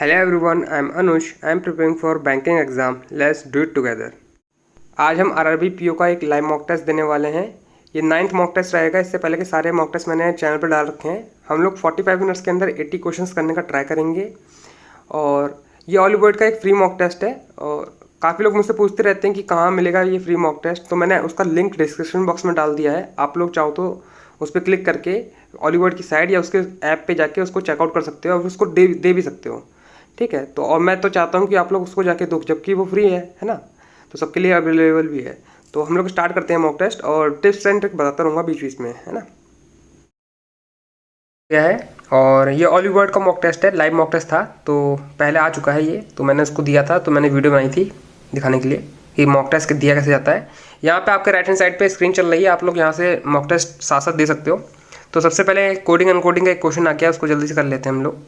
Hello everyone, I am Anush. I am preparing for banking exam. Let's do it together. आज हम RRB PO का एक live mock test देने वाले हैं। ये 9th मॉक टेस्ट रहेगा। इससे पहले के सारे मॉक टेस्ट मैंने चैनल पर डाल रखे हैं। हम लोग 45 मिनट्स के अंदर 80 क्वेश्चंस करने का ट्राई करेंगे। और ये ऑलिवर्ड का एक फ्री मॉक टेस्ट है। और काफ़ी लोग मुझसे पूछते रहते हैं कि कहाँ मिलेगा ये फ्री मॉक टेस्ट, तो मैंने उसका लिंक डिस्क्रिप्शन बॉक्स में डाल दिया है। आप लोग चाहो तो उस पर क्लिक करके ऑलिवर्ड की साइट या उसके ऐप पे जाके उसको चेकआउट कर सकते हो और उसको दे भी सकते हो। ठीक है, तो और मैं तो चाहता हूँ कि आप लोग उसको जाके दो, जबकि वो फ्री है ना, तो सबके लिए अवेलेबल भी है। तो हम लोग स्टार्ट करते हैं मॉक टेस्ट और टिप्स एंड ट्रिक बताता रहूँगा बीच बीच में, है ना। क्या है, और ये ऑलिवर्ड का मॉक टेस्ट है, लाइव मॉक टेस्ट था तो पहले आ चुका है ये, तो मैंने उसको दिया था, तो मैंने वीडियो बनाई थी दिखाने के लिए कि मॉक टेस्ट दिया कैसे जाता है। यहाँ पे आपके राइट हैंड साइड पे स्क्रीन चल रही है, आप लोग यहाँ से मॉक टेस्ट साथ साथ दे सकते हो। तो सबसे पहले कोडिंग अनकोडिंग का एक क्वेश्चन आ गया, उसको जल्दी से कर लेते हैं हम लोग।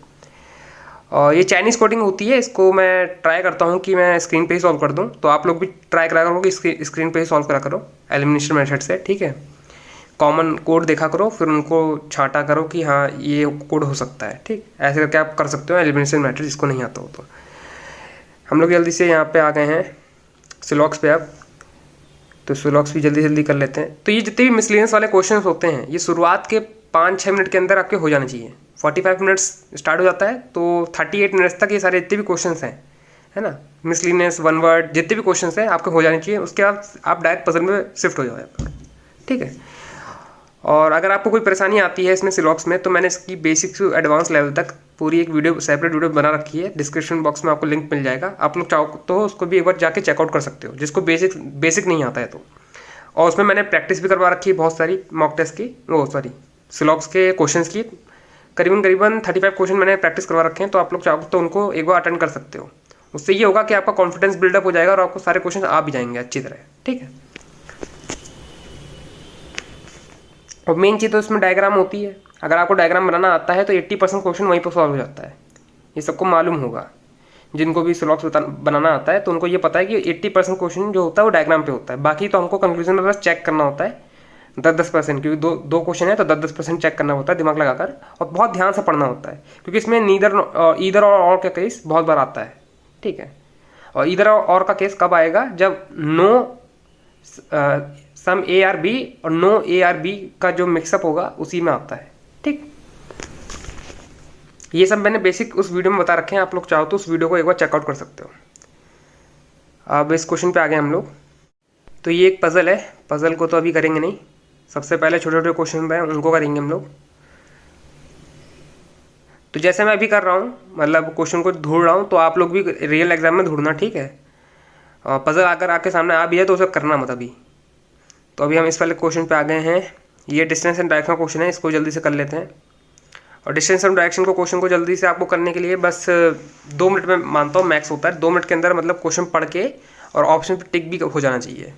और ये चाइनीज़ कोडिंग होती है, इसको मैं ट्राई करता हूँ कि मैं स्क्रीन पे ही सॉल्व कर दूँ, तो आप लोग भी ट्राई करा करो कि स्क्रीन पे ही सॉल्व करा करो एलिमिनेशन मेथड से। ठीक है, कॉमन कोड देखा करो, फिर उनको छांटा करो कि हाँ ये कोड हो सकता है। ठीक, ऐसे करके आप कर सकते हो एलिमिनेशन मेथड, जिसको नहीं आता हो तो। हम लोग जल्दी से यहाँ पे आ गए हैं सिलॉक्स पे अब, तो सिलॉक्स भी जल्दी जल्दी कर लेते हैं। तो ये जितने भी मिसलेनियस वाले क्वेश्चन होते हैं, ये शुरुआत के 5-6 मिनट के अंदर आपके हो जाने चाहिए। 45 मिनट्स स्टार्ट हो जाता है तो 38 मिनट्स तक ये सारे जितने भी क्वेश्चंस हैं, है ना, मिसलिनियस, वन वर्ड, जितने भी क्वेश्चंस हैं आपके हो जाने चाहिए। उसके बाद आप डायरेक्ट पजल में शिफ्ट हो जाओ। ठीक है, और अगर आपको कोई परेशानी आती है इसमें सिलॉक्स में, तो मैंने इसकी बेसिक से एडवांस लेवल तक पूरी एक वीडियो, सेपरेट वीडियो बना रखी है। डिस्क्रिप्शन बॉक्स में आपको लिंक मिल जाएगा, आप लोग चाहो तो उसको भी एक बार जाके चेकआउट कर सकते हो, जिसको बेसिक नहीं आता है तो। और उसमें मैंने प्रैक्टिस भी करवा रखी है बहुत सारी मॉक टेस्ट की, सिलॉक्स के क्वेश्चंस की। करीबन 35 क्वेश्चन मैंने प्रैक्टिस करवा रखे हैं, तो आप लोग चाहो तो उनको एक बार अटेंड कर सकते हो। उससे ये होगा कि आपका कॉन्फिडेंस बिल्डअप हो जाएगा और आपको सारे क्वेश्चन आ भी जाएंगे अच्छी तरह। ठीक है, और मेन चीज़ तो इसमें डायग्राम होती है। अगर आपको डायग्राम बनाना आता है तो 80% क्वेश्चन वहीं पर सॉल्व हो जाता है। ये सबको मालूम होगा, जिनको भी सिलॉक्स बनाना आता है तो उनको ये पता है कि 80% क्वेश्चन जो होता है वो डायग्राम पे होता है। बाकी तो हमको कंक्लूजन में बस चेक करना होता है 10-10%, क्योंकि दो क्वेश्चन है तो 10-10% चेक करना होता है दिमाग लगाकर, और बहुत ध्यान से पढ़ना होता है, क्योंकि इसमें ईदर और का केस बहुत बार आता है। ठीक है, और ईदर और का केस कब आएगा, जब no some A R B और नो ए आर बी का जो मिक्सअप होगा उसी में आता है। ठीक, ये सब मैंने बेसिक उस वीडियो में बता रखे हैं, आप लोग चाहो तो उस वीडियो को एक बार चेकआउट कर सकते हो। अब इस क्वेश्चन पे आ गए हम लोग। तो ये एक पज़ल है, पज़ल को तो अभी करेंगे नहीं, सबसे पहले छोटे छोटे क्वेश्चन हैं उनको करेंगे हम लोग। तो जैसे मैं अभी कर रहा हूँ, मतलब क्वेश्चन को ढूंढ रहा हूँ, तो आप लोग भी रियल एग्जाम में ढूंढना। ठीक है, पज़ल अगर आपके सामने आ भी है तो उसे करना मत अभी। तो अभी हम इस वाले क्वेश्चन पे आ गए हैं। ये डिस्टेंस एंड डायरेक्शन का क्वेश्चन है, इसको जल्दी से कर लेते हैं। और डिस्टेंस एंड डायरेक्शन को क्वेश्चन को जल्दी से आपको करने के लिए बस 2 मिनट में मानता हूँ मैक्स होता है। 2 मिनट के अंदर मतलब क्वेश्चन पढ़ के और ऑप्शन पे टिक भी हो जाना चाहिए।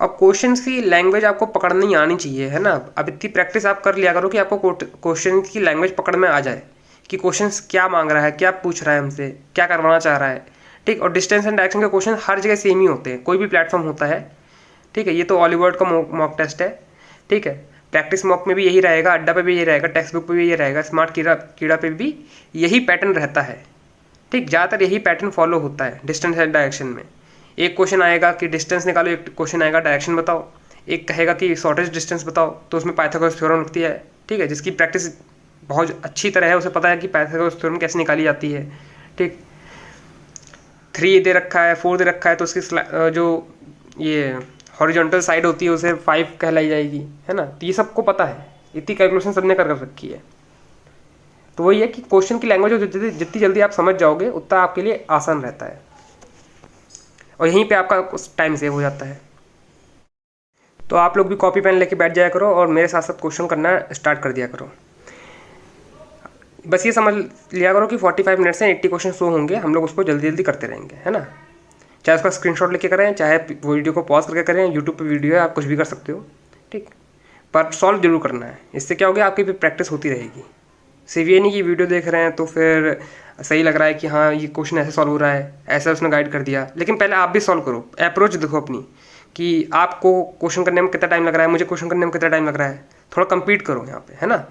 अब क्वेश्चन की लैंग्वेज आपको पकड़नी आनी चाहिए, है ना। अब इतनी प्रैक्टिस आप कर लिया करो कि आपको क्वेश्चन की लैंग्वेज पकड़ में आ जाए कि क्वेश्चन क्या मांग रहा है, क्या पूछ रहा है हमसे, क्या करवाना चाह रहा है। ठीक, और डिस्टेंस एंड डायरेक्शन के क्वेश्चन हर जगह सेम ही होते हैं, कोई भी प्लेटफॉर्म होता है। ठीक है, ये तो ऑलिवर्ड का मॉक टेस्ट है। ठीक है, प्रैक्टिस मॉक में भी यही रहेगा, अड्डा पे भी यही रहेगा, टेक्स्ट बुक पे भी यही रहेगा, स्मार्ट कीड़ा पे भी यही पैटर्न रहता है। ठीक, ज़्यादातर यही पैटर्न फॉलो होता है डिस्टेंस एंड डायरेक्शन में। एक क्वेश्चन आएगा कि डिस्टेंस निकालो, एक क्वेश्चन आएगा डायरेक्शन बताओ, एक कहेगा कि शॉर्टेस्ट डिस्टेंस बताओ, तो उसमें पाइथागोरस थ्योरम लगती है। ठीक है, जिसकी प्रैक्टिस बहुत अच्छी तरह है उसे पता है कि पाइथागोरस थ्योरम कैसे निकाली जाती है। ठीक, 3 दे रखा है, 4 दे रखा है, तो उसकी जो ये हॉरिजॉन्टल साइड होती है उसे 5 कहलाई जाएगी, है ना। तो ये सबको पता है, इतनी कैलकुलेशन सबने कर रखी है। तो वही है कि क्वेश्चन की लैंग्वेज जितनी जल्दी आप समझ जाओगे उतना आपके लिए आसान रहता है, और यहीं पे आपका टाइम सेव हो जाता है। तो आप लोग भी कॉपी पेन लेके बैठ जाया करो और मेरे साथ साथ क्वेश्चन करना स्टार्ट कर दिया करो। बस ये समझ लिया करो कि 45 मिनट से 80 क्वेश्चन शो होंगे, हम लोग उसको जल्दी जल्दी करते रहेंगे, है ना। चाहे उसका स्क्रीनशॉट लेके करें, चाहे वीडियो को पॉज करके करें, यूट्यूब पे वीडियो है, आप कुछ भी कर सकते हो। ठीक, पर सॉल्व जरूर करना है, इससे क्या होगा आपकी भी प्रैक्टिस होती रहेगी। सिर्फ ये नहीं कि वीडियो देख रहे हैं तो फिर सही लग रहा है कि हाँ ये क्वेश्चन ऐसे सॉल्व हो रहा है, ऐसा उसने गाइड कर दिया, लेकिन पहले आप भी सॉल्व करो। अप्रोच देखो अपनी कि आपको क्वेश्चन करने में कितना टाइम लग रहा है, मुझे क्वेश्चन करने में कितना टाइम लग रहा है, थोड़ा कम्पीट करो यहाँ पे, है ना।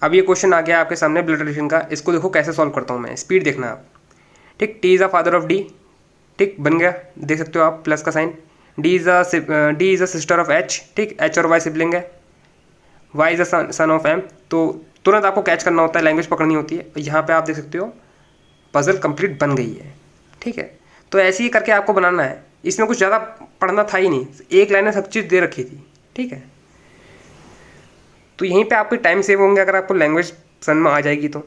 अब ये क्वेश्चन आ गया आपके सामने ब्लड रिलेशन का, इसको देखो कैसे सॉल्व करता हूँ मैं, स्पीड देखना आप। ठीक, T is a father of D, ठीक बन गया, देख सकते हो आप प्लस का sign. D is a sister of H, ठीक एच और वाई सिबलिंग है। Y is a son of M. तो तुरंत आपको कैच करना होता है, लैंग्वेज पकड़नी होती है। यहाँ पे आप देख सकते हो पजल कंप्लीट बन गई है। ठीक है, तो ऐसे ही करके आपको बनाना है, इसमें कुछ ज़्यादा पढ़ना था ही नहीं, एक लाइन में सब चीज़ दे रखी थी। ठीक है, तो यहीं पे आपके टाइम सेव होंगे अगर आपको लैंग्वेज समझ में आ जाएगी तो।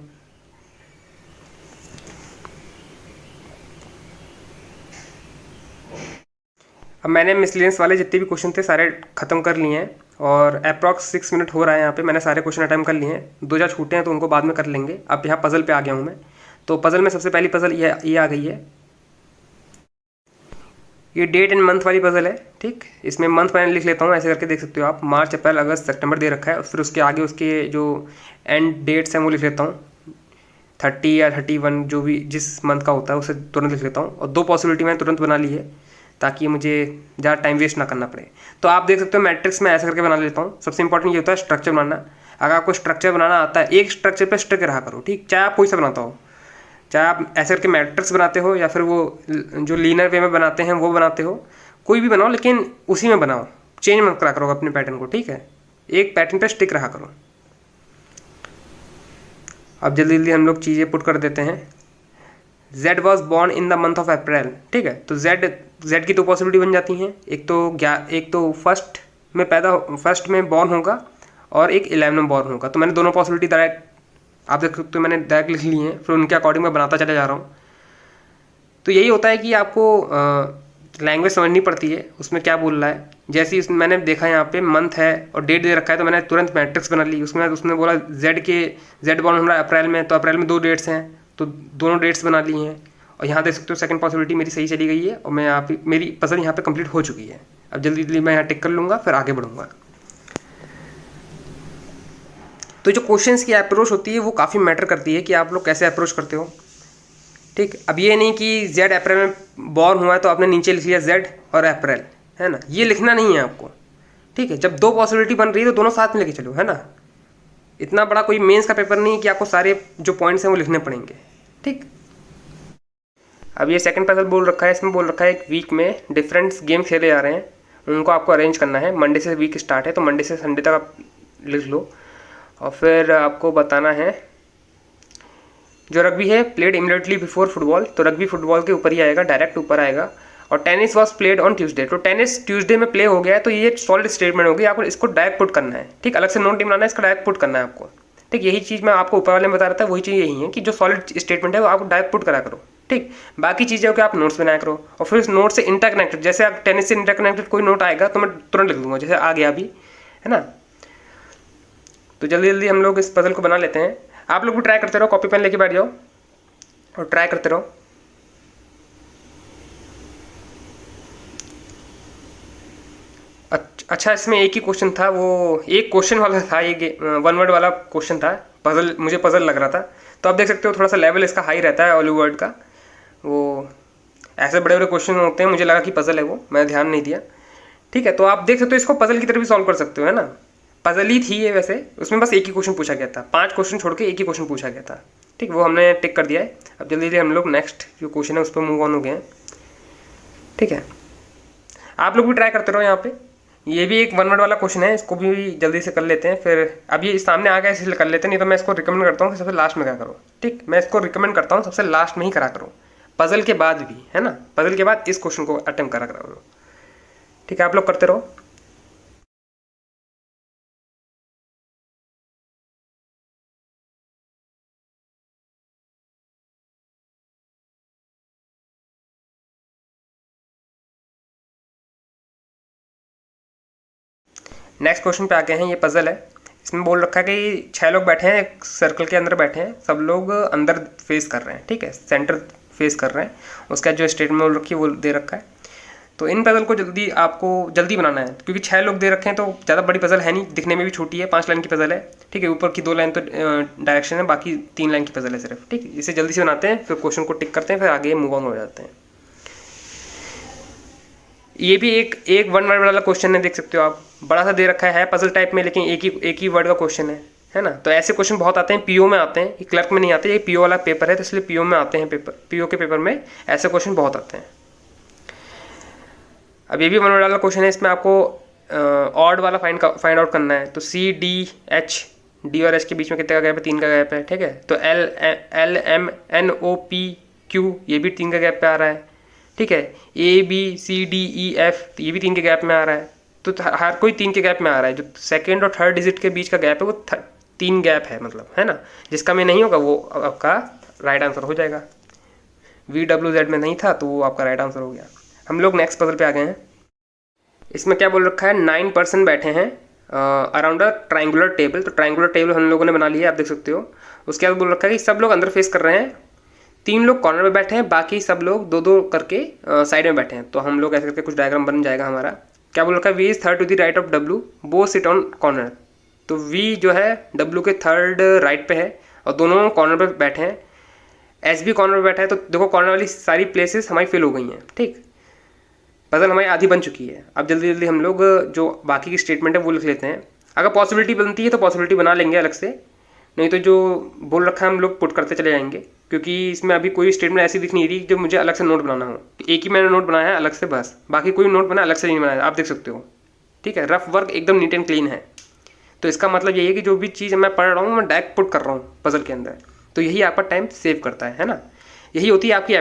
अब मैंने मिसलेनियस वाले जितने भी क्वेश्चन थे सारे खत्म कर लिए हैं और अप्रॉक्स 6 मिनट हो रहा है यहाँ पे, मैंने सारे क्वेश्चन अटेम्प्ट कर लिए हैं। 2 छूटे हैं तो उनको बाद में कर लेंगे। अब यहाँ पजल पे आ गया हूँ मैं। तो पजल में सबसे पहली पजल ये आ गई है, ये डेट एंड मंथ वाली पजल है। ठीक, इसमें मंथ मैंने लिख लेता हूँ, ऐसे करके देख सकते हो आप, मार्च अप्रैल अगस्त सितंबर दे रखा है, और फिर उसके आगे उसके जो एंड डेट्स हैं वो लिख लेता हूँ, 30 या 31 जो भी जिस मंथ का होता है उसे तुरंत लिख लेता हूँ। और 2 पॉसिबिलिटी मैंने तुरंत बना ली है ताकि मुझे ज़्यादा टाइम वेस्ट ना करना पड़े। तो आप देख सकते हो मैट्रिक्स में ऐसे करके बना लेता हूँ। सबसे इंपॉर्टेंट ये होता है स्ट्रक्चर बनाना। अगर आपको स्ट्रक्चर बनाना आता है, एक स्ट्रक्चर पर स्टिक रहा करो। ठीक, चाहे आप कोई सा बनाता हो, चाहे आप ऐसे करके मैट्रिक्स बनाते हो या फिर वो जो लीनियर वे में बनाते हैं वो बनाते हो, कोई भी बनाओ लेकिन उसी में बनाओ, चेंज मत करा करो अपने पैटर्न को। ठीक है, एक पैटर्न पे स्टिक रहा करो। अब जल्दी जल्दी हम लोग चीज़ें पुट कर देते हैं। Z was born in the month of April. ठीक है, तो Z की 2 पॉसिबिलिटी बन जाती हैं, एक तो फर्स्ट में बॉर्न होगा और एक 11 में बॉर्न होगा। तो मैंने दोनों पॉसिबिलिटी डायरेक्ट, आप देख सकते हो मैंने डायरेक्ट लिख ली हैं, फिर उनके अकॉर्डिंग मैं बनाता चला जा रहा हूँ। तो यही होता है कि आपको लैंग्वेज समझनी पड़ती है, उसमें क्या बोल रहा है। जैसे ही मैंने देखा यहाँ पे मंथ है और डेट दे रखा है तो मैंने तुरंत मैट्रिक्स बना ली। उसने बोला जेड बॉर्न हमारा अप्रैल में, तो अप्रैल में 2 डेट्स हैं तो दोनों डेट्स बना ली हैं। और यहाँ देख सकते हो सेकंड पॉसिबिलिटी मेरी सही चली गई है और मैं यहाँ पे मेरी पजल यहाँ पे कंप्लीट हो चुकी है। अब जल्दी जल्दी मैं यहाँ टिक कर लूँगा, फिर आगे बढ़ूँगा। तो जो क्वेश्चंस की अप्रोच होती है वो काफ़ी मैटर करती है कि आप लोग कैसे अप्रोच करते हो। ठीक, अब ये नहीं कि जेड अप्रैल में बॉर्न हुआ है तो आपने नीचे लिख लिया जेड और अप्रैल, है ना, ये लिखना नहीं है आपको। ठीक है, जब 2 पॉसिबिलिटी बन रही है तो दोनों साथ में लेके चलो, है ना। इतना बड़ा कोई मेंस का पेपर नहीं है कि आपको सारे जो पॉइंट्स हैं वो लिखने पड़ेंगे। ठीक, अब ये सेकंड पजल बोल रखा है, इसमें बोल रखा है एक वीक में डिफरेंट गेम खेले जा रहे हैं, उनको आपको अरेंज करना है। मंडे से वीक स्टार्ट है तो मंडे से संडे तक आप लिख लो। और फिर आपको बताना है जो रग्बी है प्लेड इमीडिएटली बिफोर फुटबॉल, तो रग्बी फुटबॉल के ऊपर ही आएगा, डायरेक्ट ऊपर आएगा। और tennis was played on Tuesday, तो टेनिस ट्यूसडे में प्ले हो गया है, तो ये सॉलिड स्टेटमेंट होगी, आपको इसको डायरेक्ट पुट करना है। ठीक, अलग से नोट नहीं बनाना है, इसका डायरेक्ट पुट करना है आपको। ठीक, यही चीज़ मैं आपको ऊपर वाले में बता रहा था, वही चीज़ यही है कि जो सॉलिड स्टेटमेंट है वो आप डायरेक्ट पुट करा करो। ठीक, बाकी चीज़ें हो कि आप नोट्स बनाया करो और फिर उस नोट से इंटरकनेक्टेड, जैसे आप टेनिस से इंटरकनेक्टेड कोई नोट आएगा तो मैं तुरंत लिख दूंगा, जैसे आ गया अभी, है ना। तो जल्दी जल्दी हम लोग इस पजल को बना लेते हैं। आप लोग भी ट्राई करते रहो, कॉपी पेन लेके बैठ जाओ और ट्राई करते रहो। अच्छा, इसमें एक ही क्वेश्चन था, वो एक क्वेश्चन वाला था, ये 1 वर्ड वाला क्वेश्चन था। पजल, मुझे पजल लग रहा था। तो आप देख सकते हो थोड़ा सा लेवल इसका हाई रहता है ऑलिव वर्ड का। वो ऐसे बड़े बड़े क्वेश्चन होते हैं, मुझे लगा कि पजल है वो, मैं ध्यान नहीं दिया। ठीक है, तो आप देख सकते हो इसको पजल की तरह भी सॉल्व कर सकते हो, है ना। पजल ही थी ये वैसे, उसमें बस एक ही क्वेश्चन पूछा गया था, 5 क्वेश्चन छोड़ के एक ही क्वेश्चन पूछा गया था। ठीक, वो हमने टिक कर दिया है। अब जल्दी जल्दी हम लोग नेक्स्ट जो क्वेश्चन है उस पर मूव ऑन हो गए हैं। ठीक है, आप लोग भी ट्राई करते रहो। यहाँ पे ये भी एक 1 वर्ड वाला क्वेश्चन है, इसको भी जल्दी से कर लेते हैं। फिर अब ये सामने आ गया इसलिए कर लेते हैं, नहीं तो मैं इसको रिकमेंड करता हूँ कि सबसे लास्ट में क्या करो। ठीक, मैं इसको रिकमेंड करता हूँ सबसे लास्ट में ही करा करो, पजल के बाद भी, है ना। पजल के बाद इस क्वेश्चन को अटेम्प्ट करा करो। ठीक है, आप लोग करते रहो। नेक्स्ट क्वेश्चन पे आ गए हैं, ये पजल है। इसमें बोल रखा है कि 6 लोग बैठे हैं, एक सर्कल के अंदर बैठे हैं, सब लोग अंदर फेस कर रहे हैं। ठीक है, सेंटर फेस कर रहे हैं, उसका जो स्टेटमेंट बोल रखी है वो दे रखा है। तो इन पजल को आपको जल्दी बनाना है, क्योंकि 6 लोग दे रखे हैं तो ज़्यादा बड़ी पजल है नहीं, दिखने में भी छोटी है, 5 लाइन की पजल है। ठीक है, ऊपर की 2 लाइन तो डायरेक्शन है, बाकी 3 लाइन की पजल है सिर्फ। ठीक, इसे जल्दी से बनाते हैं, फिर क्वेश्चन को टिक करते हैं, फिर आगे मूव ऑन हो जाते हैं। ये भी एक 1 वर्ड वाला क्वेश्चन है, देख सकते हो आप, बड़ा सा दे रखा है पजल टाइप में, लेकिन एक ही वर्ड का क्वेश्चन है है ना। तो ऐसे क्वेश्चन बहुत आते हैं, पीओ में आते हैं, ये क्लर्क में नहीं आते, ये पीओ वाला पेपर है तो इसलिए पीओ में आते हैं पेपर, पीओ के पेपर में ऐसे क्वेश्चन बहुत आते हैं। अब ये भी वन वर्ड वाला क्वेश्चन है, इसमें आपको ऑड वाला फाइंड आउट करना है। तो सी डी एच, डी और एच के बीच में कितने का गैप है, 3 का गैप है, ठीक है। तो L M N O P Q, ये भी 3 का गैप पे आ रहा है, ठीक है। A B C D E F, ये भी 3 के गैप में आ रहा है। तो हर कोई 3 के गैप में आ रहा है। जो सेकेंड और थर्ड डिजिट के बीच का गैप है वो 3 गैप है, मतलब, है ना। जिसका में नहीं होगा वो आपका राइट आंसर हो जाएगा। VWZ में नहीं था तो वो आपका राइट आंसर हो गया। हम लोग नेक्स्ट पजल पे आ गए हैं। इसमें क्या बोल रखा है, 9 पर्सन बैठे हैं अराउंड अ ट्राइंगुलर टेबल। तो ट्राइंगुलर टेबल हम लोगों ने बना लिया है, आप देख सकते हो। उसके बाद बोल रखा है कि सब लोग अंदर फेस कर रहे हैं, 3 लोग कॉर्नर में बैठे हैं, बाकी सब लोग 2-2 करके साइड में बैठे हैं। तो हम लोग ऐसे करके कुछ डायग्राम बन जाएगा हमारा। क्या बोल रखा है, V is third to the right of W, both sit on corner. तो V जो है W के थर्ड राइट पे है और दोनों कॉर्नर पे बैठे हैं। S भी कॉर्नर पे बैठा है। तो देखो कॉर्नर वाली सारी प्लेसेस हमारी फिल हो गई हैं, ठीक। पजल हमारी आधी बन चुकी है। अब जल्दी जल्दी हम लोग जो बाकी की स्टेटमेंट है वो लिख लेते हैं। अगर पॉसिबिलिटी बनती है तो पॉसिबिलिटी बना लेंगे अलग से, नहीं तो जो बोल रखा है हम लोग पुट करते चले जाएंगे, क्योंकि इसमें अभी कोई स्टेटमेंट ऐसी दिख नहीं रही जो मुझे अलग से नोट बनाना हो। एक ही मैंने नोट बनाया है अलग से, बस, बाकी कोई नोट बना अलग से नहीं बनाया, आप देख सकते हो, ठीक है। रफ वर्क एकदम नीट एंड क्लीन है। तो इसका मतलब यही है कि जो भी चीज़ मैं पढ़ रहा हूँ मैं डायरेक्ट पुट कर रहा हूँ पजल के अंदर। तो यही आपका टाइम सेव करता है ना। यही होती है आपकी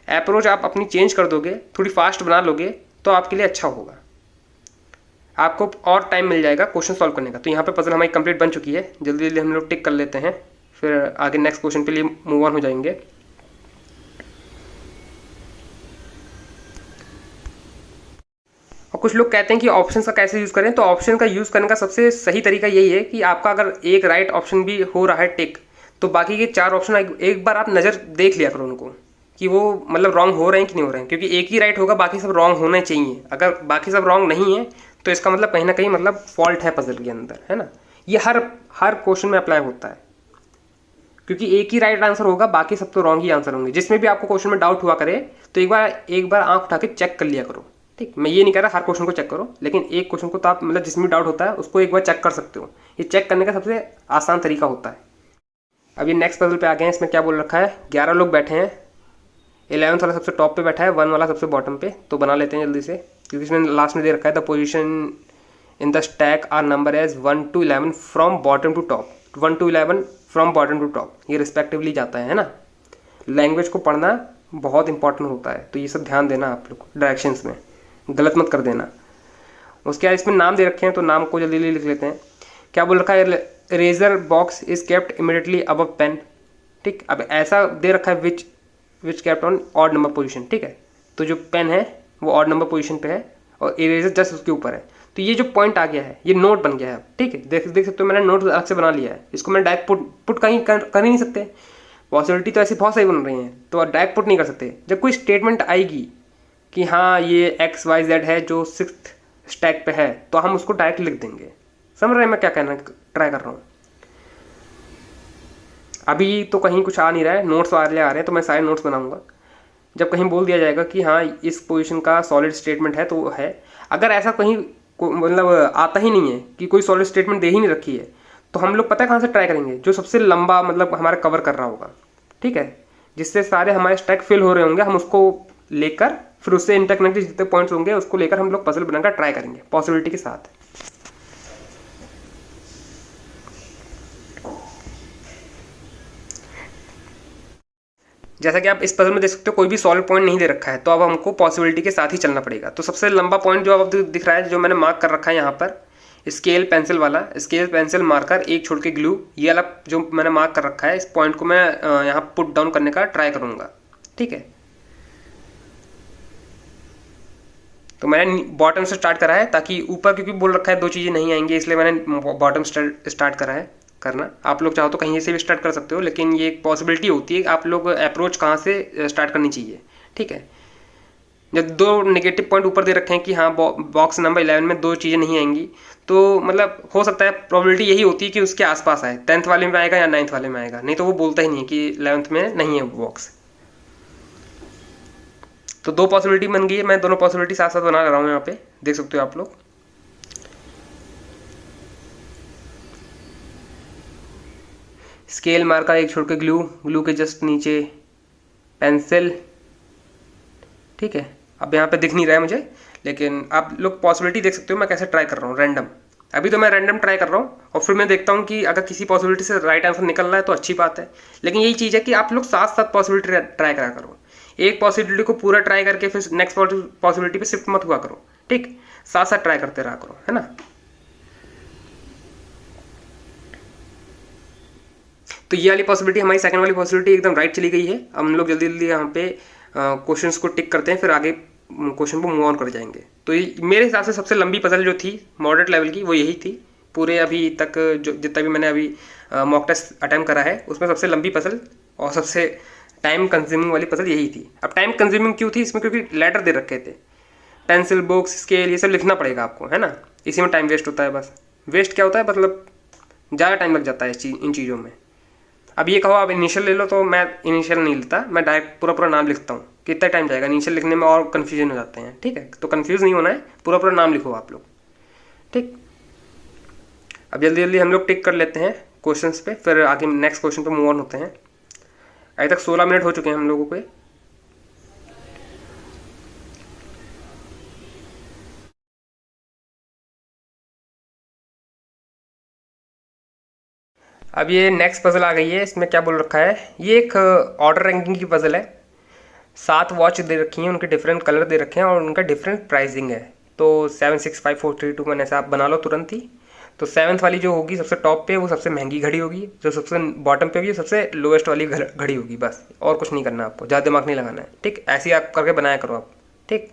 अप्रोच आप अपनी चेंज कर दोगे, थोड़ी फास्ट बना लोगे तो आपके लिए अच्छा होगा, आपको और टाइम मिल जाएगा क्वेश्चन सॉल्व करने का। तो यहाँ पे पजल हमारी कंप्लीट बन चुकी है। जल्दी जल्दी हम लोग टिक कर लेते हैं, फिर आगे नेक्स्ट क्वेश्चन के लिए मूव ऑन हो जाएंगे। और कुछ लोग कहते हैं कि ऑप्शन का कैसे यूज़ करें। तो ऑप्शन का यूज़ करने का सबसे सही तरीका यही है कि आपका अगर एक राइट ऑप्शन भी हो रहा है टिक, तो बाकी के 4 ऑप्शन एक बार आप नज़र देख लिया करो उनको कि वो मतलब रॉन्ग हो रहे हैं कि नहीं हो रहे हैं, क्योंकि एक ही राइट होगा, बाकी सब रॉन्ग होने चाहिए। अगर बाकी सब रॉन्ग नहीं है तो इसका मतलब कहीं ना कहीं मतलब फॉल्ट है पजल के अंदर, है ना। ये हर क्वेश्चन में अप्लाई होता है, क्योंकि एक ही राइट आंसर होगा, बाकी सब तो रॉन्ग ही आंसर होंगे। जिसमें भी आपको क्वेश्चन में डाउट हुआ करे तो एक बार आंख उठा के चेक कर लिया करो, ठीक। मैं ये नहीं कह रहा हर क्वेश्चन को चेक करो, लेकिन एक क्वेश्चन को तो आप मतलब जिसमें डाउट होता है उसको एक बार चेक कर सकते हो। ये चेक करने का सबसे आसान तरीका होता है। अब ये नेक्स्ट पजल पे आ गए हैं। इसमें क्या बोल रखा है, 11 लोग बैठे हैं, 11th वाला सबसे टॉप पे बैठा है, 1 वाला सबसे बॉटम पे। तो बना लेते हैं जल्दी से, क्योंकि इसमें लास्ट में दे रखा है the position in the stack are number as 1 to 11 from bottom to top, 1 to 11 from bottom to top, ये रिस्पेक्टिवली जाता है ना। लैंग्वेज को पढ़ना बहुत इंपॉर्टेंट होता है, तो ये सब ध्यान देना आप लोग डायरेक्शंस में, गलत मत कर देना। उसके बाद इसमें नाम दे रखे हैं तो नाम को जल्दी लिख लेते हैं। क्या बोल रखा है, razor box is kept immediately above pen, ठीक। अब ऐसा दे रखा है which kept on odd number position, ठीक है। तो जो पेन है वो ऑड नंबर पोजीशन पे है और इरेजर जस्ट उसके ऊपर है। तो ये जो पॉइंट आ गया है ये नोट बन गया है, ठीक है। देख सकते हो मैंने नोट अलग से बना लिया है। इसको मैं डायरेक्ट पुट कहीं कर ही नहीं सकते, पॉसिबिलिटी तो ऐसी बहुत सारी बन रही हैं, तो डायरेक्ट पुट नहीं कर सकते। जब कोई स्टेटमेंट आएगी कि हाँ ये XYZ है जो 6th स्टैक पे है, तो हम उसको डायरेक्ट लिख देंगे। समझ रहे हैं मैं क्या कहना ट्राई कर रहा हूँ। अभी तो कहीं कुछ आ नहीं रहा है, नोट्स आ रहे हैं तो मैं सारे नोट्स बनाऊंगा। जब कहीं बोल दिया जाएगा कि हाँ इस पोजीशन का सॉलिड स्टेटमेंट है तो वो है। अगर ऐसा कहीं मतलब आता ही नहीं है कि कोई सॉलिड स्टेटमेंट दे ही नहीं रखी है, तो हम लोग पता है कहाँ से ट्राई करेंगे, जो सबसे लंबा मतलब हमारा कवर कर रहा होगा, ठीक है, जिससे सारे हमारे स्टैक फिल हो रहे होंगे, हम उसको लेकर फिर उससे इंटरकनेक्टेड जितने पॉइंट्स होंगे उसको लेकर हम लोग पजल बनाकर ट्राई करेंगे पॉसिबिलिटी के साथ। जैसा कि आप इस पजल में देख सकते हो कोई भी सॉलिड पॉइंट नहीं दे रखा है, तो अब हमको पॉसिबिलिटी के साथ ही चलना पड़ेगा। तो सबसे लंबा पॉइंट जो अब दिख रहा है, जो मैंने मार्क कर रखा है यहाँ पर, स्केल पेंसिल वाला, स्केल पेंसिल मार्कर, एक छोड़ के ग्लू, ये वाला जो मैंने मार्क कर रखा है, इस पॉइंट को मैं यहाँ पुट डाउन करने का ट्राई करूँगा, ठीक है। तो मैंने बॉटम से स्टार्ट करा है ताकि ऊपर, क्योंकि बोल रखा है 2 चीज़ें नहीं आएंगी, इसलिए मैंने बॉटम स्टार्ट करा है करना। आप लोग चाहो तो कहीं से भी स्टार्ट कर सकते हो, लेकिन ये एक पॉसिबिलिटी होती है कि आप लोग अप्रोच कहाँ से स्टार्ट करनी चाहिए, ठीक है। जब 2 नेगेटिव पॉइंट ऊपर दे रखे हैं कि हाँ बॉक्स नंबर 11 में 2 चीज़ें नहीं आएंगी, तो मतलब हो सकता है प्रोबेबिलिटी यही होती है कि उसके आसपास आए, 10th वाले में आएगा या 9th वाले में आएगा, नहीं तो वो बोलता ही नहीं है कि 11th में नहीं है वो बॉक्स। तो 2 पॉसिबिलिटी बन गई है, मैं दोनों पॉसिबिलिटी साथ साथ बना रहा हूँ, यहाँ पे देख सकते हो आप लोग। स्केल मार्कर एक छोड़ के ग्लू, ग्लू के जस्ट नीचे पेंसिल, ठीक है। अब यहाँ पे दिख नहीं रहा है मुझे, लेकिन आप लोग पॉसिबिलिटी देख सकते हो मैं कैसे ट्राई कर रहा हूँ रैंडम। अभी तो मैं रैंडम ट्राई कर रहा हूँ और फिर मैं देखता हूँ कि अगर किसी पॉसिबिलिटी से राइट आंसर निकल रहा है तो अच्छी बात है। लेकिन यही चीज़ है कि आप लोग साथ साथ पॉसिबिलिटी ट्राई करा करो। एक पॉसिबिलिटी को पूरा ट्राई करके फिर नेक्स्ट पॉसिबिलिटी पे शिफ्ट मत हुआ करो, ठीक। साथ साथ ट्राई करते रहा करो, है ना। तो ये वाली पॉसिबिलिटी, हमारी सेकंड वाली पॉसिबिलिटी एकदम राइट चली गई है। अब हम लोग जल्दी जल्दी यहाँ पे क्वेश्चंस को टिक करते हैं, फिर आगे क्वेश्चन को मूव ऑन कर जाएंगे। तो ये मेरे हिसाब से सबसे लंबी पजल जो थी मॉडरेट लेवल की वो यही थी पूरे अभी तक, जो जितना भी मैंने अभी मॉक टेस्ट अटेम्प्ट करा है उसमें सबसे लंबी पजल और सबसे टाइम कंज्यूमिंग वाली पजल यही थी। अब टाइम कंज्यूमिंग क्यों थी इसमें, क्योंकि लेटर दे रखे थे, पेंसिल, बुक्स, स्केल, ये सब लिखना पड़ेगा आपको, है ना। इसी में टाइम वेस्ट होता है। बस वेस्ट क्या होता है, मतलब ज़्यादा टाइम लग जाता है इन चीज़ों में। अब ये कहो आप इनिशियल ले लो, तो मैं इनिशियल नहीं लेता, मैं डायरेक्ट पूरा पूरा नाम लिखता हूँ। कितना टाइम जाएगा इनिशियल लिखने में, और कन्फ्यूजन हो जाते हैं, ठीक है। तो कन्फ्यूज़ नहीं होना है, पूरा पूरा नाम लिखो आप लोग, ठीक। अब जल्दी जल्दी हम लोग टिक कर लेते हैं क्वेश्चंस पे, फिर आगे नेक्स्ट क्वेश्चन पे मूव ऑन होते हैं। अभी तक 16 मिनट हो चुके हैं हम लोगों को। अब ये नेक्स्ट पजल आ गई है। इसमें क्या बोल रखा है, ये एक ऑर्डर रैंकिंग की पजल है। 7 वॉच दे रखी हैं, उनके डिफरेंट कलर दे रखे हैं और उनका डिफरेंट प्राइसिंग है। तो 7 6 5 4 3 2 1 ऐसा आप बना लो तुरंत ही। तो 7th वाली जो होगी सबसे टॉप पे, वो सबसे महंगी घड़ी होगी। जो सबसे बॉटम पे होगी सबसे लोएस्ट वाली घड़ी होगी। बस और कुछ नहीं करना आपको, ज़्यादा दिमाग नहीं लगाना है, ठीक। ऐसे ही आप करके बनाया करो आप, ठीक।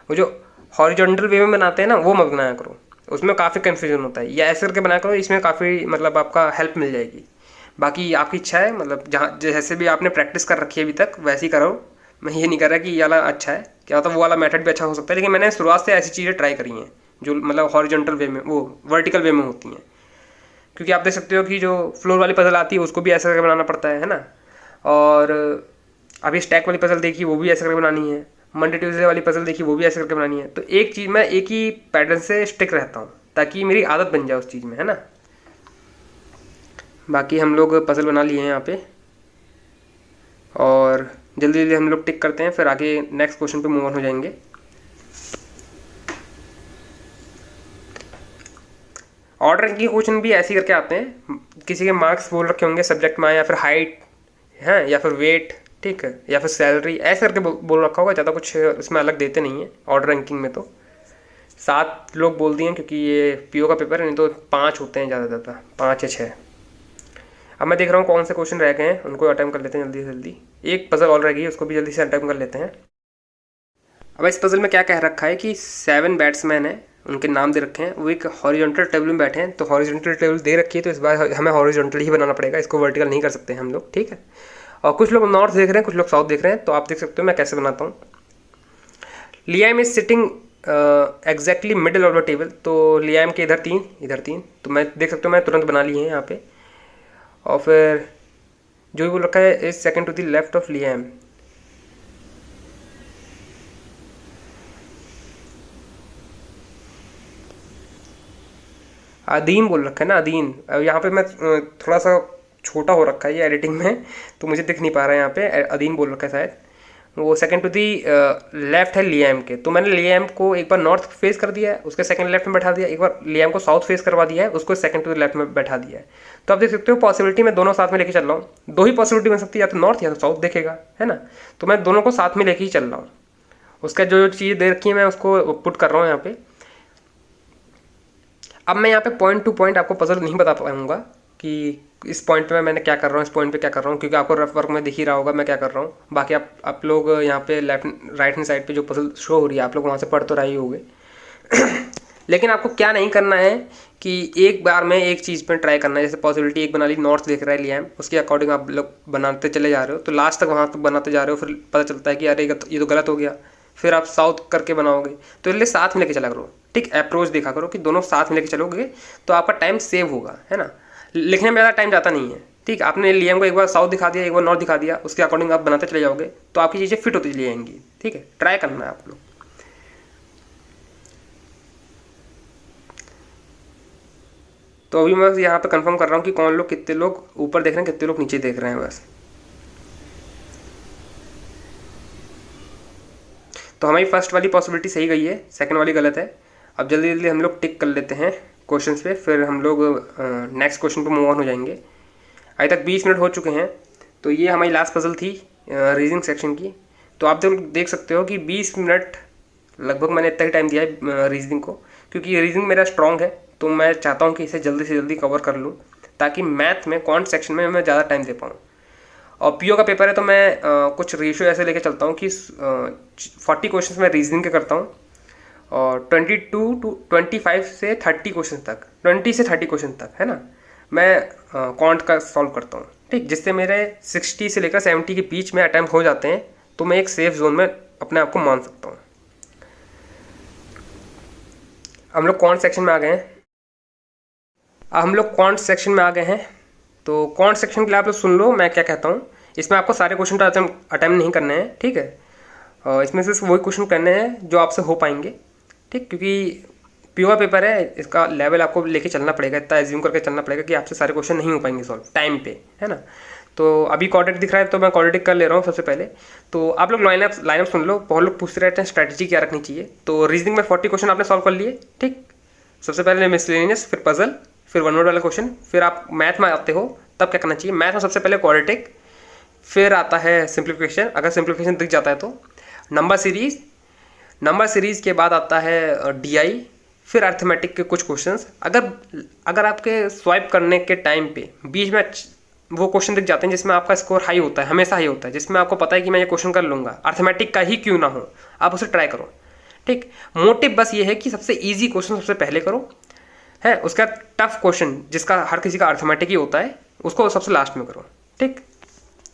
वो जो हॉरिजॉन्टल वे में बनाते हैं ना, वो मत बनाया करो, उसमें काफ़ी कन्फ्यूजन होता है। या ऐसे करके बनाया करो, इसमें काफ़ी मतलब आपका हेल्प मिल जाएगी। बाकी आपकी इच्छा है, मतलब जहाँ जैसे भी आपने प्रैक्टिस कर रखी है अभी तक वैसे ही करो। मैं ये नहीं कर रहा कि ये वाला अच्छा है, क्या होता है वो वाला मेथड भी अच्छा हो सकता है, लेकिन मैंने शुरुआत से ऐसी चीज़ें ट्राई करी हैं जो मतलब हॉरिजॉन्टल वे में, वो वर्टिकल वे में होती हैं। क्योंकि आप देख सकते हो कि जो फ्लोर वाली पजल आती है उसको भी ऐसे करके बनाना पड़ता है ना। और अभी स्टैक वाली पजल देखी, वो भी ऐसे करके बनानी है। मंडे ट्यूसडे वाली पजल देखी, वो भी ऐसे करके बनानी है। तो एक चीज़ मैं एक ही पैटर्न से स्टिक रहता हूँ ताकि मेरी आदत बन जाए उस चीज़ में, है ना। बाकी हम लोग पजल बना लिए हैं यहाँ पे, और जल्दी जल्दी हम लोग टिक करते हैं, फिर आगे नेक्स्ट क्वेश्चन पे मूव ऑन हो जाएंगे। ऑर्डर की क्वेश्चन भी ऐसे ही करके आते हैं। किसी के मार्क्स बोल रखे होंगे सब्जेक्ट में, या फिर हाइट है, या फिर वेट, ठीक है, या फिर सैलरी, ऐसे करके बोल रखा होगा। ज़्यादा कुछ इसमें अलग देते नहीं है ऑर्डर रैंकिंग में। तो 7 लोग बोल दिए हैं क्योंकि ये पीओ का पेपर है, नहीं तो 5 होते हैं ज़्यादा ज़्यादा, 5 या 6। अब मैं देख रहा हूँ कौन से क्वेश्चन रह गए हैं, उनको अटेम्प्ट कर लेते हैं जल्दी से जल्दी। एक पजल और रह गई है, उसको भी जल्दी से अटेम्प्ट कर लेते हैं। अब इस पजल में क्या कह रखा है कि 7 बैट्समैन हैं, उनके नाम दे रखे हैं, वो एक हॉरिजॉन्टल टेबल में बैठे हैं। तो हॉरिजॉन्टल टेबल दे रखी है, तो इस बार हमें हॉरिजॉन्टल ही बनाना पड़ेगा, इसको वर्टिकल नहीं कर सकते हम लोग, ठीक है। और कुछ लोग नॉर्थ देख रहे हैं, कुछ लोग साउथ देख रहे हैं, तो आप देख सकते हो मैं कैसे बनाता हूँ। Liam is sitting exactly middle of the table. तो लियाम के इधर 3, इधर 3, तो मैं देख सकते हो मैं तुरंत बना लिए हैं यहाँ पे। और फिर जो भी बोल रखा है is second to the left of Liam. अदीन बोल रखा है ना, अदीन। अब यहाँ पे मैं थोड़ा सा छोटा हो रखा है ये एडिटिंग में, तो मुझे दिख नहीं पा रहा है यहाँ पे। अदीन बोल रखा है शायद। वो सेकंड टू दी लेफ्ट है लियाम के। तो मैंने लियाम को एक बार नॉर्थ फेस कर दिया है, उसके सेकंड लेफ्ट में बैठा दिया। एक बार लियाम को साउथ फेस करवा दिया है, उसको सेकंड टू द लेफ्ट में बैठा दिया है। तो आप देख सकते हो पॉसिबिलिटी मैं दोनों साथ में लेके चल रहा हूँ। 2 ही पॉसिबिलिटी बन सकती है, या तो नॉर्थ या तो साउथ देखेगा, है ना। तो मैं दोनों को साथ में लेके ही चल रहा हूँ। उसका जो चीज़ दे रखी है मैं उसको पुट कर रहा हूँ यहाँ पे। अब मैं यहाँ पे पॉइंट टू पॉइंट आपको पजल नहीं बता पाऊंगा कि इस पॉइंट पे मैंने क्या कर रहा हूँ, इस पॉइंट पे क्या कर रहा हूँ, क्योंकि आपको रफ वर्क में दिख ही रहा होगा मैं क्या कर रहा हूँ। बाकी आप लोग यहाँ पे लेफ्ट राइट हैंड साइड पे जो पजल शो हो रही है, आप लोग वहाँ से पढ़ तो रहे ही होंगे। लेकिन आपको क्या नहीं करना है कि एक बार में एक चीज़ पे ट्राई करना है। जैसे पॉसिबिलिटी एक बना ली, नॉर्थ देख रहा है लियाम, उसके अकॉर्डिंग आप लोग बनाते चले जा रहे हो, तो लास्ट तक वहाँ तक बनाते जा रहे हो। फिर पता चलता है कि अरे ये तो गलत हो गया, फिर आप साउथ करके बनाओगे। तो इसलिए साथ में लेके चला करो, ठीक। अप्रोच देखा करो कि दोनों साथ में लेके चलोगे तो आपका टाइम सेव होगा, है ना। लिखने में ज़्यादा टाइम जाता नहीं है, ठीक। आपने लियाम को एक बार साउथ दिखा दिया, एक बार नॉर्थ दिखा दिया, उसके अकॉर्डिंग आप बनाते चले जाओगे तो आपकी चीज़ें फिट होती चली जाएंगी, ठीक है। ट्राई करना है आप लोग। तो अभी मैं यहाँ पे कंफर्म कर रहा हूँ कि कौन लोग, कितने लोग ऊपर देख रहे हैं, कितने लोग नीचे देख रहे हैं बस। तो हमारी फर्स्ट वाली पॉसिबिलिटी सही गई है, सेकंड वाली गलत है। अब जल्दी जल्दी हम लोग टिक कर लेते हैं क्वेश्चंस पे, फिर हम लोग नेक्स्ट क्वेश्चन पे मूव ऑन हो जाएंगे। अभी तक 20 मिनट हो चुके हैं। तो ये हमारी लास्ट पजल थी रीजनिंग सेक्शन की। तो आप देख सकते हो कि 20 मिनट लगभग मैंने इतना ही टाइम दिया है रीजनिंग को, क्योंकि रीजनिंग मेरा स्ट्रॉन्ग है। तो मैं चाहता हूँ कि इसे जल्दी से जल्दी कवर कर लूँ, ताकि मैथ में कौन सेक्शन में मैं ज़्यादा टाइम दे पाऊँ। और पीओ का पेपर है तो मैं कुछ रेशियो ऐसे लेके चलता हूँ कि 40 क्वेश्चन मैं रीजनिंग के करता हूँ, और 22 टू 25 से 30 क्वेश्चन तक, 20 से 30 क्वेश्चन तक है ना, मैं क्वांट का सॉल्व करता हूँ। ठीक, जिससे मेरे 60 से लेकर 70 के बीच में अटैम्प्ट हो जाते हैं, तो मैं एक सेफ जोन में अपने आप को मान सकता हूँ। हम लोग क्वांट सेक्शन में आ गए हैं। हम लोग क्वांट सेक्शन में आ गए हैं। तो क्वांट सेक्शन के लिए आप लोग सुन लो मैं क्या कहता हूँ। इसमें आपको सारे क्वेश्चन तो अटैम्प्ट नहीं करने हैं, ठीक है। इसमें सिर्फ वही क्वेश्चन करने हैं जो आपसे हो पाएंगे, ठीक, क्योंकि पीओ पेपर है, इसका लेवल आपको लेके चलना पड़ेगा, इतना एज्यूम करके चलना पड़ेगा कि आपसे सारे क्वेश्चन नहीं हो पाएंगे सॉल्व टाइम पे, है ना। तो अभी क्वाड्रेटिक दिख रहा है तो मैं क्वाड्रेटिक कर ले रहा हूँ सबसे पहले। तो आप लोग लाइनअप सुन लो। बहुत लोग पूछते रहते हैं स्ट्रैटेजी क्या रखनी चाहिए। तो रीजनिंग में 40 क्वेश्चन आपने सॉल्व कर लिए, ठीक। सबसे पहले मिसलेनियस, फिर पजल, फिर वन वर्ड वाला क्वेश्चन। फिर आप मैथ में आते हो तब क्या करना चाहिए। मैथ में सबसे पहले क्वाड्रेटिक, फिर आता है सिंप्लीफिकेशन, अगर सिंप्लीफिकेशन दिख जाता है तो नंबर सीरीज के बाद आता है डीआई, फिर अर्थमेटिक के कुछ क्वेश्चंस। अगर आपके स्वाइप करने के टाइम पे बीच में वो क्वेश्चन दिख जाते हैं जिसमें आपका स्कोर हाई होता है, हमेशा हाई होता है, जिसमें आपको पता है कि मैं ये क्वेश्चन कर लूँगा, अर्थमेटिक का ही क्यों ना हो, आप उसे ट्राई करो, ठीक। मोटिव बस ये है कि सबसे ईजी क्वेश्चन सबसे पहले करो, है। उसका टफ क्वेश्चन जिसका हर किसी का अर्थमेटिक ही होता है, उसको सबसे लास्ट में करो, ठीक।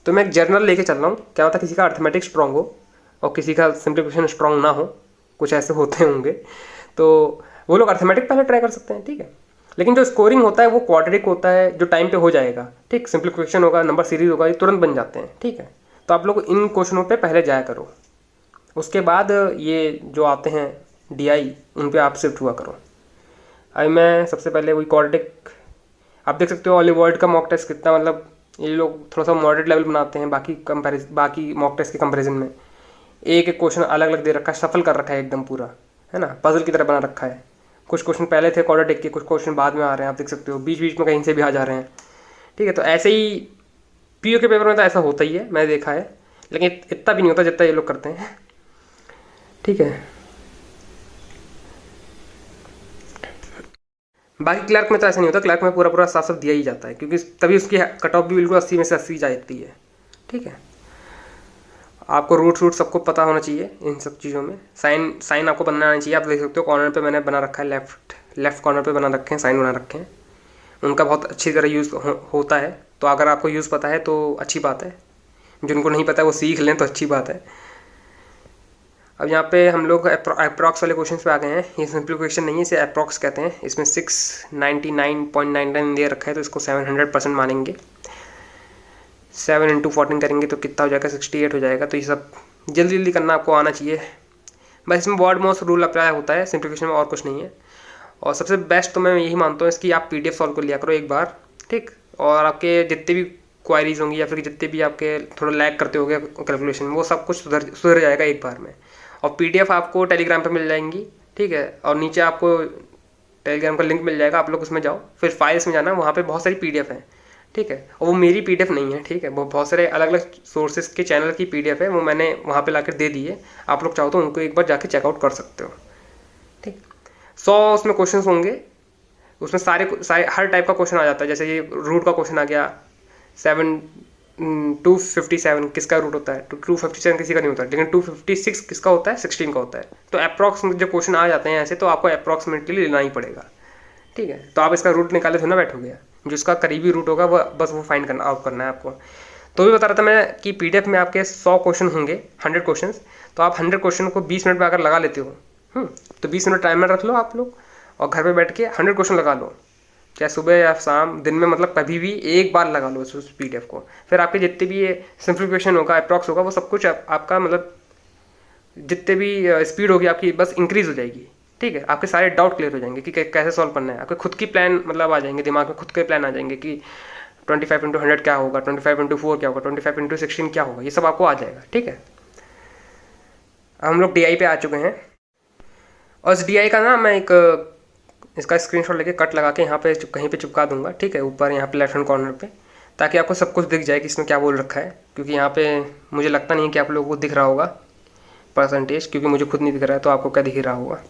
तो मैं एक जर्नल लेके चल रहा हूँ, क्या पता किसी का अर्थमेटिक स्ट्रांग हो और किसी का सिंप्लीफिकेशन स्ट्रांग ना हो, कुछ ऐसे होते होंगे, तो वो लोग अर्थमेटिक पहले ट्राई कर सकते हैं, ठीक है। लेकिन जो स्कोरिंग होता है वो क्वाड्रेटिक होता है, जो टाइम पे हो जाएगा, ठीक। सिंप्लीफिकेशन होगा, नंबर सीरीज होगा, ये तुरंत बन जाते हैं, ठीक है। तो आप लोग इन क्वेश्चनों पे पहले जाया करो, उसके बाद ये जो आते हैं डीआई उन पे आप शिफ्ट हुआ करो। अभी मैं सबसे पहले वही क्वाड्रेटिक, आप देख सकते हो ऑलिवर्ड का मॉक टेस्ट कितना, मतलब ये लोग थोड़ा सा मॉडरेट लेवल बनाते हैं बाकी मॉक टेस्ट के कंपैरिजन में। एक एक क्वेश्चन अलग अलग दे रखा है, सफल कर रखा है एकदम पूरा, है ना, पजल की तरह बना रखा है। कुछ क्वेश्चन पहले थे क्वाड्रेटिक के, कुछ क्वेश्चन बाद में आ रहे हैं, आप देख सकते हो बीच बीच में कहीं से भी आ जा रहे हैं, ठीक है। तो ऐसे ही पीओ के पेपर में तो ऐसा होता ही है, मैंने देखा है, लेकिन इतना भी नहीं होता जितना ये लोग करते हैं, ठीक है। बाकी क्लर्क में तो ऐसा नहीं होता, क्लर्क में पूरा पूरा साफ साफ दिया ही जाता है, क्योंकि तभी उसकी कट ऑफ भी बिल्कुल 80 में से 80 जाती है, ठीक है। आपको रूट सबको पता होना चाहिए इन सब चीज़ों में। साइन आपको बनाना आना चाहिए। आप देख सकते हो कॉर्नर पे मैंने बना रखा है, लेफ्ट कॉर्नर पे बना रखे हैं, साइन बना रखे हैं। उनका बहुत अच्छी तरह यूज़ होता है, तो अगर आपको यूज़ पता है तो अच्छी बात है, जिनको नहीं पता है वो सीख लें तो अच्छी बात है। अब यहाँ पे हम लोग अप्रॉक्स वाले क्वेश्चन पे आ गए हैं। ये सिंप्लीफिकेशन नहीं है, इसे अप्रॉक्स कहते हैं। इसमें 699.99 दे रखा है, तो इसको 700% मानेंगे। 7 × 14 करेंगे तो कितना हो जाएगा, 68 हो जाएगा। तो ये सब जल्दी जल्दी करना आपको आना चाहिए। बस इसमें वर्ड मोस्ट रूल अप्लाई होता है, सिंप्लीफिकेशन में और कुछ नहीं है। और सबसे बेस्ट तो मैं यही मानता हूँ इसकी, आप PDF सॉल्व कर लिया करो एक बार, ठीक। और आपके जितने भी क्वायरीज होंगी या फिर जितने भी आपके थोड़ा लैग करते होंगे कैलकुलेशन में, वो सब कुछ सुधर जाएगा एक बार में। और PDF आपको टेलीग्राम पे मिल जाएंगी, ठीक है। और नीचे आपको टेलीग्राम का लिंक मिल जाएगा, आप लोग उसमें जाओ, फिर फाइल्स में जाना, वहाँ पे बहुत सारी PDF हैं, ठीक है। और वो मेरी PDF नहीं है, ठीक है, वो बहुत सारे अलग अलग सोर्सेज के चैनल की PDF है, वो मैंने वहाँ पे लाकर दे दी है। आप लोग चाहो तो उनको एक बार जाके चेकआउट कर सकते हो, ठीक। 100 उसमें क्वेश्चन होंगे, उसमें सारे हर टाइप का क्वेश्चन आ जाता है। जैसे ये रूट का क्वेश्चन आ गया, 257 किसका रूट होता है, 257 किसी का नहीं होता, लेकिन 256 किसका होता है, 16 का होता है। तो अप्रॉक्स जो क्वेश्चन आ जाते हैं ऐसे, तो आपको अप्रॉक्सीमेटली लेना ही पड़ेगा, ठीक है। तो आप इसका रूट निकाले तो ना बैठोगे, जिसका करीबी रूट होगा वो बस वो फाइंड करना आउट करना है आपको। तो भी बता रहा था मैं कि PDF में आपके 100 क्वेश्चन होंगे, 100 क्वेश्चन। तो आप 100 क्वेश्चन को 20 मिनट में अगर लगा लेते हो, तो 20 मिनट टाइमर रख लो आप लोग, और घर पे बैठ के 100 क्वेश्चन लगा लो, चाहे सुबह या शाम, दिन में, मतलब कभी भी एक बार लगा लो उस PDF को। फिर आपके जितने भी ये सिंप्लीफिकेशन होगा, अप्रॉक्स होगा, वो सब कुछ आपका मतलब जितने भी स्पीड होगी आपकी बस इंक्रीज़ हो जाएगी, ठीक है, आपके सारे डाउट क्लियर हो जाएंगे कि कैसे सॉल्व करना है। आपके खुद की प्लान मतलब आ जाएंगे दिमाग में, खुद के प्लान आ जाएंगे कि 25 × 100 क्या होगा, 25 × 4 क्या होगा, 25 × 16 क्या होगा, ये सब आपको आ जाएगा। ठीक है, हम लोग DI पे आ चुके हैं और इस DI का ना मैं एक इसका स्क्रीनशॉट लेके कट लगा के यहाँ पे कहीं पे चिपका दूंगा। ठीक है, ऊपर यहाँ पे लेफ्ट हैंड कॉर्नर पे, ताकि आपको सब कुछ दिख जाए कि इसमें क्या बोल रखा है। क्योंकि यहाँ पे मुझे लगता नहीं है कि आप लोगों को दिख रहा होगा परसेंटेज, क्योंकि मुझे खुद नहीं दिख रहा है, तो आपको क्या दिख रहा होगा।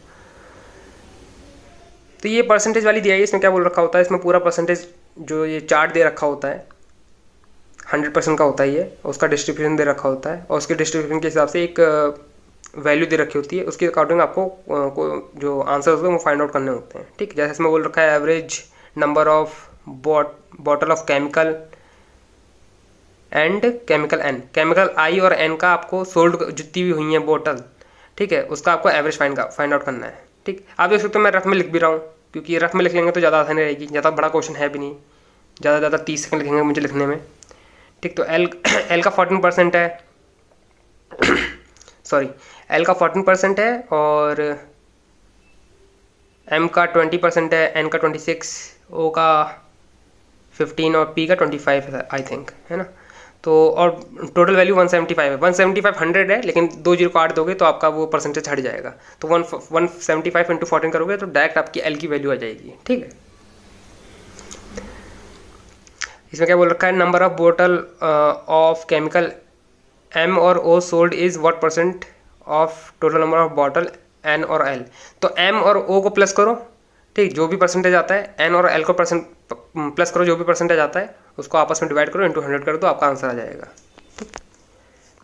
तो ये परसेंटेज वाली DI, इसमें क्या बोल रखा होता है, इसमें पूरा परसेंटेज जो ये चार्ट दे रखा होता है 100% का होता है ये, उसका डिस्ट्रीब्यूशन दे रखा होता है और उसके डिस्ट्रीब्यूशन के हिसाब से एक वैल्यू दे रखी होती है, उसके अकॉर्डिंग आपको जो आंसर होते हैं वो फाइंड आउट करने होते हैं। ठीक, जैसे इसमें बोल रखा है average number of bottle of chemical and chemical N, chemical I और N का आपको सोल्ड जितनी भी हुई हैं बोतल, ठीक है, उसका आपको एवरेज फाइंड आउट करना है। ठीक, आप देख सकते हो मैं रफ में लिख भी रहा हूँ, क्योंकि रफ में लिख लेंगे तो ज़्यादा आसानी रहेगी, ज़्यादा बड़ा क्वेश्चन है भी नहीं, ज़्यादा 30 सेकंड लिखेंगे मुझे लिखने में। ठीक, तो L का 14% है सॉरी L का 14% है और M का 20% है, N का 26, O का 15 और P का 25 है आई थिंक, है ना। तो और टोटल वैल्यू 175 है, 175 100 है, लेकिन 2 0 काट दोगे तो आपका वो परसेंटेज हट जाएगा। तो 175 × 14 करोगे तो डायरेक्ट आपकी L की वैल्यू आ जाएगी। ठीक है, इसमें क्या बोल रखा है, नंबर ऑफ बोतल ऑफ केमिकल M और O sold is what % of total number of bottle N और L। तो M और O को प्लस करो, ठीक, जो भी परसेंटेज आता है, N और L को प्लस करो, जो भी परसेंटेज आता है उसको आपस में डिवाइड करो, इंटू 100 कर दो, आपका आंसर आ जाएगा।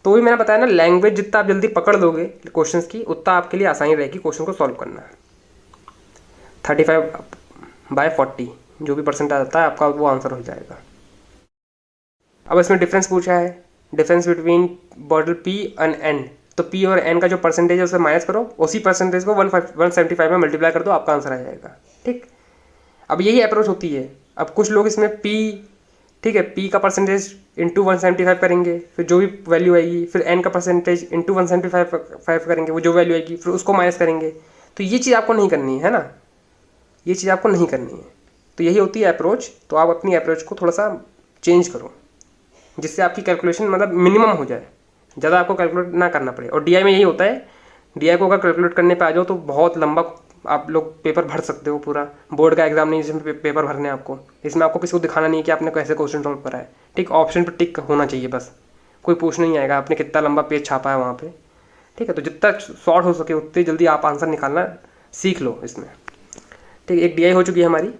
तो भी मैंने बताया ना, लैंग्वेज जितना आप जल्दी पकड़ लोगे क्वेश्चंस की, उतना आपके लिए आसानी रहेगी क्वेश्चन को सॉल्व करना। 35/40 जो भी परसेंट आता है आपका वो आंसर हो जाएगा। अब इसमें डिफरेंस पूछा है, difference between bottle P and N। तो P और N का जो परसेंटेज है उसे माइनस करो, उसी परसेंटेज को 175 में मल्टीप्लाई कर दो, आपका आंसर आ जाएगा। ठीक, अब यही अप्रोच होती है। अब कुछ लोग इसमें P, ठीक है, P का परसेंटेज इंटू 175 करेंगे, फिर जो भी वैल्यू आएगी, फिर N का परसेंटेज इंटू 175 करेंगे, वो जो वैल्यू आएगी फिर उसको माइनस करेंगे। तो ये चीज़ आपको नहीं करनी है ना, ये चीज़ आपको नहीं करनी है। तो यही होती है अप्रोच। तो आप अपनी अप्रोच को थोड़ा सा चेंज करो, जिससे आपकी कैलकुलेशन मतलब मिनिमम हो जाए, ज़्यादा आपको कैलकुलेट ना करना पड़े। और DI में यही होता है, DI को अगर कैलकुलेट करने पे आ जाओ तो बहुत लंबा आप लोग पेपर भर सकते हो, पूरा बोर्ड का एग्जाम नहीं जिसमें पेपर भरने आपको। इसमें आपको किसी को दिखाना नहीं है कि आपने कैसे क्वेश्चन सॉल्व करा है। ठीक, ऑप्शन पर टिक होना चाहिए बस, कोई पूछ नहीं आएगा आपने कितना लंबा पेज छापा है वहाँ पे। ठीक है, तो जितना शॉर्ट हो सके उतनी जल्दी आप आंसर निकालना सीख लो इसमें। ठीक, एक DI हो चुकी है हमारी।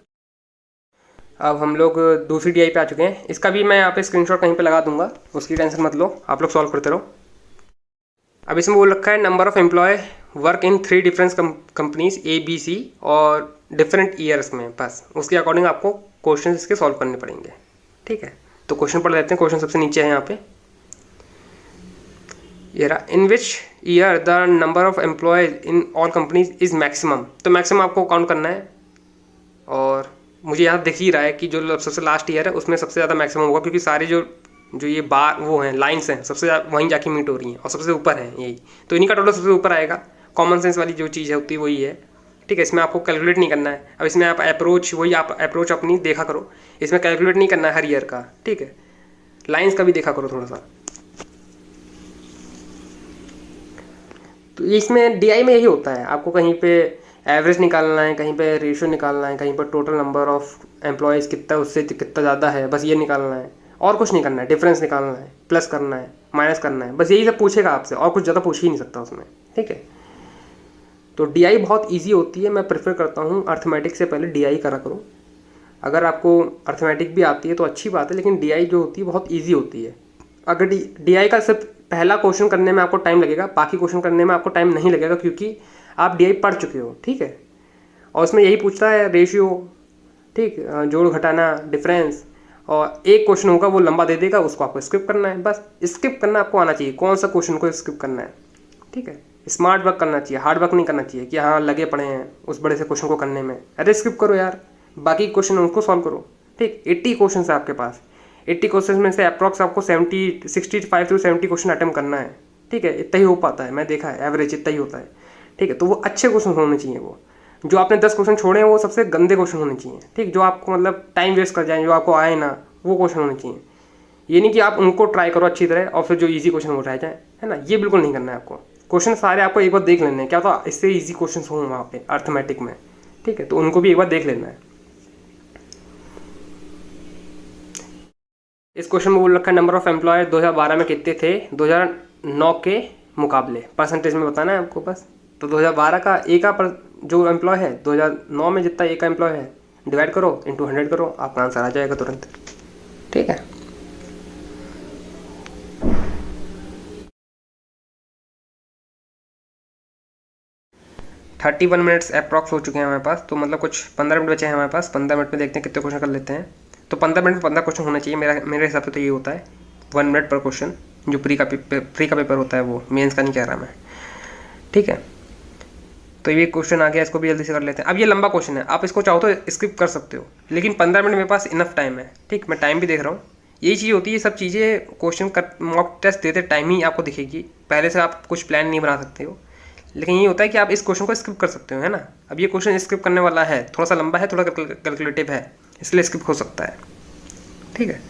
अब हम लोग दूसरी DI पे आ चुके हैं। इसका भी मैं यहाँ पे स्क्रीनशॉट कहीं पे लगा दूंगा, उसकी टेंशन मत लो, आप लोग सॉल्व करते रहो। अब इसमें बोल रखा है number of employ work in 3 different companies ABC और डिफरेंट ईयर्स में, बस उसके अकॉर्डिंग आपको क्वेश्चन इसके सॉल्व करने पड़ेंगे। ठीक है, तो क्वेश्चन पढ़ लेते हैं। क्वेश्चन सबसे नीचे है यहाँ पे, ये रहा, in which year the number of employees in all companies is maximum. तो मैक्सिमम आपको काउंट करना है और मुझे यहाँ दिख ही रहा है कि जो सबसे लास्ट ईयर है उसमें सबसे ज़्यादा मैक्सिमम होगा, क्योंकि सारे जो ये बार वो हैं लाइंस हैं सबसे वहीं जाके मीट हो रही हैं और सबसे ऊपर है यही, तो इन्हीं का टोटल सबसे ऊपर आएगा। कॉमन सेंस वाली जो चीज़ है होती है वही है। ठीक है, इसमें आपको कैलकुलेट नहीं करना है। अब इसमें आप अप्रोच वही आप अप्रोच अपनी देखा करो, इसमें कैलकुलेट नहीं करना है हर ईयर का। ठीक है, लाइंस का भी देखा करो थोड़ा सा। तो इसमें DI में यही होता है, आपको कहीं पे एवरेज निकालना है, कहीं पे रेशियो निकालना है, कहीं पर टोटल नंबर ऑफ एम्प्लॉयज़ कितना उससे कितना ज़्यादा है, बस ये निकालना है और कुछ नहीं करना है। डिफरेंस निकालना है, प्लस करना है, माइनस करना है, बस यही सब पूछेगा आपसे और कुछ ज़्यादा पूछ ही नहीं सकता उसमें। ठीक है, तो DI बहुत ईजी होती है। मैं प्रेफर करता हूँ अर्थमेटिक से पहले DI करा करो। अगर आपको अर्थमेटिक भी आती है तो अच्छी बात है, लेकिन DI जो होती है बहुत ईजी होती है। अगर DI का सिर्फ पहला क्वेश्चन करने में आपको टाइम लगेगा, बाकी क्वेश्चन करने में आपको टाइम नहीं लगेगा, क्योंकि आप DI पढ़ चुके हो। ठीक है, और उसमें यही पूछता है रेशियो, ठीक, जोड़ घटाना, डिफरेंस, और एक क्वेश्चन होगा वो लंबा दे देगा, उसको आपको स्किप करना है। बस स्किप करना आपको आना चाहिए, कौन सा क्वेश्चन को स्किप करना है। ठीक है, स्मार्ट वर्क करना चाहिए, हार्ड वर्क नहीं करना चाहिए कि हाँ लगे पड़े हैं उस बड़े से क्वेश्चन को करने में। अरे स्किप करो यार, बाकी क्वेश्चन उनको सॉल्व करो। ठीक, 80 क्वेश्चन है आपके पास, 80 क्वेश्चन में से अप्रॉक्स आपको 65 से 70 क्वेश्चन अटेम्प्ट करना है। ठीक है, इतना ही हो पाता है, मैं देखा है एवरेज इतना ही होता है। ठीक है। तो वो अच्छे क्वेश्चन होने चाहिए, वो जो आपने 10 क्वेश्चन छोड़े हैं वो सबसे गंदे क्वेश्चन होने चाहिए, ठीक, जो आपको मतलब टाइम वेस्ट कर जाए, जो आपको आए ना, वो क्वेश्चन होने चाहिए। ये नहीं कि आप उनको ट्राई करो अच्छी तरह और फिर जो इजी क्वेश्चन हो रह जाए, है ना, ये बिल्कुल नहीं करना है आपको। क्वेश्चन सारे आपको एक बार देख लेने हैं, क्या तो इससे इजी क्वेश्चन हों वहाँ पे अर्थमेटिक में, ठीक है, तो उनको भी एक बार देख लेना है। इस क्वेश्चन में बोल रखा है नंबर ऑफ एम्प्लॉय 2012 में कितने थे 2009 के मुकाबले, परसेंटेज में बताना है आपको बस। तो 2012 का ए का जो एम्प्लॉय है 2009 में जितना ए का एम्प्लॉय है डिवाइड करो इंटू 100 करो, आपका आंसर आ जाएगा तुरंत, ठीक है। थर्टी 31 मिनट्स अप्रॉक्स हो चुके हैं हमारे पास, तो मतलब कुछ 15 मिनट बचे हैं हमारे पास। 15 मिनट में देखते हैं कितने क्वेश्चन कर लेते हैं। तो 15 मिनट में 15 क्वेश्चन होना चाहिए, मेरे हिसाब से तो ये होता है 1 मिनट पर क्वेश्चन, जो प्री का पेपर होता है वो, मेंस का नहीं कह रहा मैं, ठीक है। तो ये क्वेश्चन आ गया, इसको भी जल्दी से कर लेते हैं। अब ये लंबा क्वेश्चन है, आप इसको चाहो तो स्किप कर सकते हो, लेकिन 15 मिनट मेरे पास इनफ टाइम है, ठीक, मैं टाइम भी देख रहा हूँ। यही चीज़ होती है, सब चीज़ें क्वेश्चन कर मॉक टेस्ट देते टाइम ही आपको दिखेगी, पहले से आप कुछ प्लान नहीं बना सकते हो। लेकिन ये होता है कि आप इस क्वेश्चन को स्किप कर सकते हो, है ना। अब ये क्वेश्चन स्किप करने वाला है, थोड़ा सा लंबा है, थोड़ा कैलकुलेटिव है, इसलिए स्किप हो सकता है, ठीक है।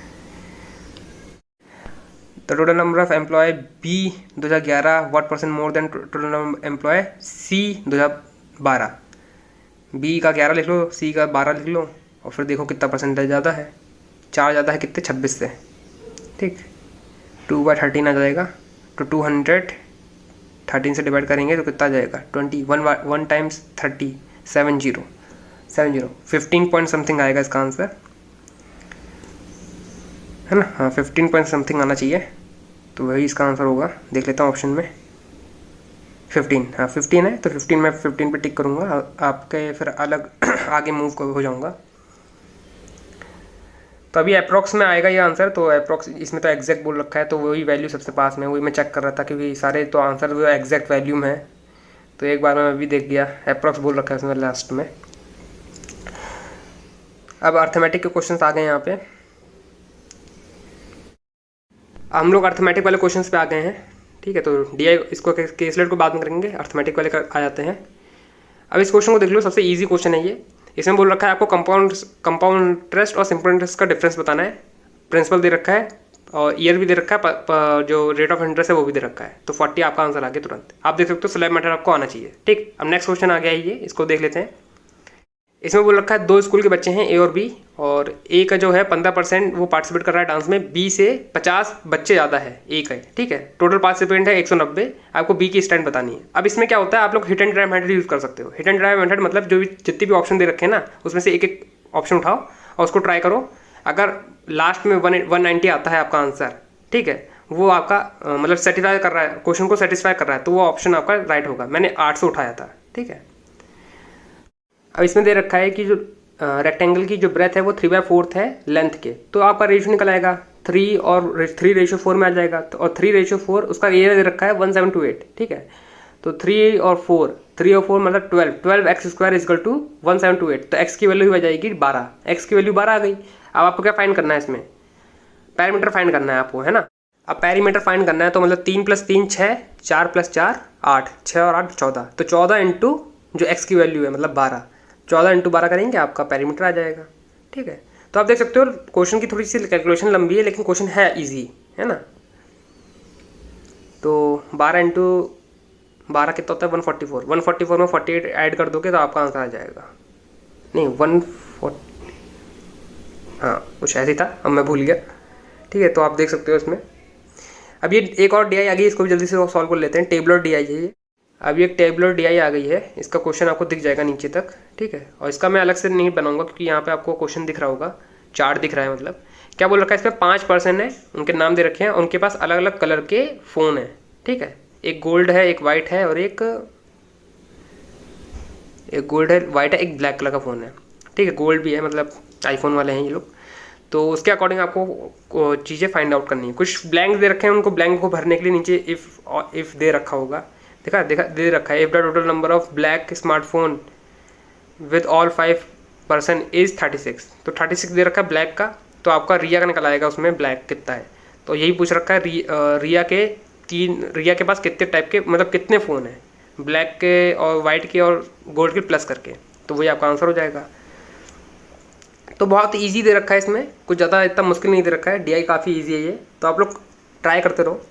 The total number of employ B 2011 what percent more than total number employ C 2012। B का 11 लिख लो, सी का 12 लिख लो, और फिर देखो कितना परसेंटेज ज़्यादा है। 4 ज़्यादा है कितने, 26 से, ठीक। 2/13 आ जाएगा, तो 200 13 से डिवाइड करेंगे तो कितना आ जाएगा 20, 1 टाइम्स 30, 70 15 पॉइंट समथिंग आएगा इसका आंसर, है ना। हाँ 15 पॉइंट समथिंग आना चाहिए, तो वही इसका आंसर होगा। देख लेता हूँ ऑप्शन में 15, हाँ 15 है, तो 15 मैं 15 पे टिक करूँगा, आपके फिर अलग आगे मूव हो जाऊँगा। तो अभी अप्रॉक्स में आएगा ये आंसर, तो अप्रॉक्स इसमें तो एग्जैक्ट बोल रखा है, तो वही वैल्यू सबसे पास में, वही मैं चेक कर रहा था कि सारे तो आंसर वो एग्जैक्ट वैल्यू में है, तो एक बार मैं अभी देख गया, अप्रॉक्स बोल रखा है उसमें लास्ट में। अब अर्थमेटिक के क्वेश्चंस आ गए यहाँ पे, हम लोग अर्थमेटिक वाले क्वेश्चंस पे आ गए हैं, ठीक है। तो डी आई इसको केसलेट को बाद में करेंगे, अर्थमेटिक वाले आ जाते हैं। अब इस क्वेश्चन को देख लो, सबसे ईजी क्वेश्चन है ये। इसमें बोल रखा है आपको कंपाउंड इंटरेस्ट और सिंपल इंटरेस्ट का डिफरेंस बताना है। प्रिंसिपल दे रखा है और ईयर भी दे रखा है, जो रेट ऑफ इंटरेस्ट है वो भी दे रखा है। तो 40 आपका आंसर आ गया तुरंत, आप देख सकते हो स्लैब मेथड आपको आना चाहिए, ठीक। अब नेक्स्ट क्वेश्चन आ गया है ये, इसको देख लेते हैं। इसमें बोल रखा है 2 स्कूल के बच्चे हैं, ए और बी, और ए का जो है 15% वो पार्टिसिपेट कर रहा है डांस में, बी से 50 बच्चे ज़्यादा है ए का, ठीक है। टोटल पार्टिसिपेंट है 190, आपको बी की स्टैंड बतानी है। अब इसमें क्या होता है, आप लोग hit and drive method use कर सकते हो। हिट एंड ड्राइव मेथड मतलब जो भी जितने भी ऑप्शन दे रखे हैं ना, उसमें से एक एक ऑप्शन उठाओ और उसको ट्राई करो। अगर लास्ट में 190 आता है आपका आंसर, ठीक है, वो आपका मतलब सेटिस्फाई कर रहा है, क्वेश्चन को सेटिस्फाई कर रहा है, तो वो ऑप्शन आपका राइट होगा। मैंने 8 से उठाया था, ठीक है। अब इसमें दे रखा है कि जो रेक्टेंगल की जो ब्रेथ है वो 3/4 है लेंथ के, तो आपका रेशियो निकल आएगा 3 और 3:4 में आ जाएगा। तो और 3:4 उसका एरिया दे रखा है 1728, ठीक है। तो 3 और 4 मतलब 12x² इक्वल टू 1728, तो x की वैल्यू आ जाएगी 12, x की वैल्यू 12 आ गई। अब आपको क्या फाइंड करना है, इसमें पैरामीटर फाइंड करना है आपको, है ना। अब पैरामीटर फाइंड करना है, तो मतलब 3 + 3 6, 4 + 4 8, 6 और 8 14, तो 14 इंटू जो x की वैल्यू है मतलब 12, 14 इंटू 12 करेंगे आपका पैरामीटर आ जाएगा, ठीक है। तो आप देख सकते हो क्वेश्चन की थोड़ी सी कैलकुलेशन लंबी है, लेकिन क्वेश्चन है इजी, है ना। तो 12 इंटू 12 कितना होता है 144, 144 में 48 ऐड कर दोगे तो आपका आंसर आ जाएगा, नहीं 140, हाँ कुछ ऐसे ही था, अब मैं भूल गया, ठीक है। तो आप देख सकते हो इसमें। अब ये एक और डी आई आ गई, इसको भी जल्दी से सॉल्व कर लेते हैं। टेबलर डी आई है ये, अब ये टेबलर डी आई आ गई है, इसका क्वेश्चन आपको दिख जाएगा नीचे तक, ठीक है। और इसका मैं अलग से नहीं बनाऊंगा क्योंकि यहाँ पे आपको क्वेश्चन दिख रहा होगा, चार्ट दिख रहा है। मतलब क्या बोल रखा है, इसमें 5 पर्सन है, उनके नाम दे रखे हैं, उनके पास अलग अलग कलर के फ़ोन है, ठीक है। एक गोल्ड है, एक वाइट है, और एक गोल्ड है, वाइट है, एक ब्लैक कलर का फ़ोन है, ठीक है। गोल्ड भी है, मतलब आईफोन वाले हैं ये लोग। तो उसके अकॉर्डिंग आपको चीज़ें फाइंड आउट करनी है। कुछ ब्लैंक दे रखे हैं, उनको ब्लैंक को भरने के लिए नीचे इफ़ दे रखा होगा, देखा दे रखा है, if the total number of black smartphone with all 5 person is 36, तो 36 दे रखा है ब्लैक का, तो आपका रिया का निकल आएगा उसमें ब्लैक कितना है। तो यही पूछ रखा है रिया के पास कितने टाइप के मतलब कितने फ़ोन हैं, ब्लैक के और वाइट के और गोल्ड के प्लस करके, तो वही आपका आंसर हो जाएगा। तो बहुत इजी दे रखा है, इसमें कुछ ज़्यादा इतना मुश्किल नहीं दे रखा है, DI काफ़ी इजी है ये, तो आप लोग ट्राई करते रहो।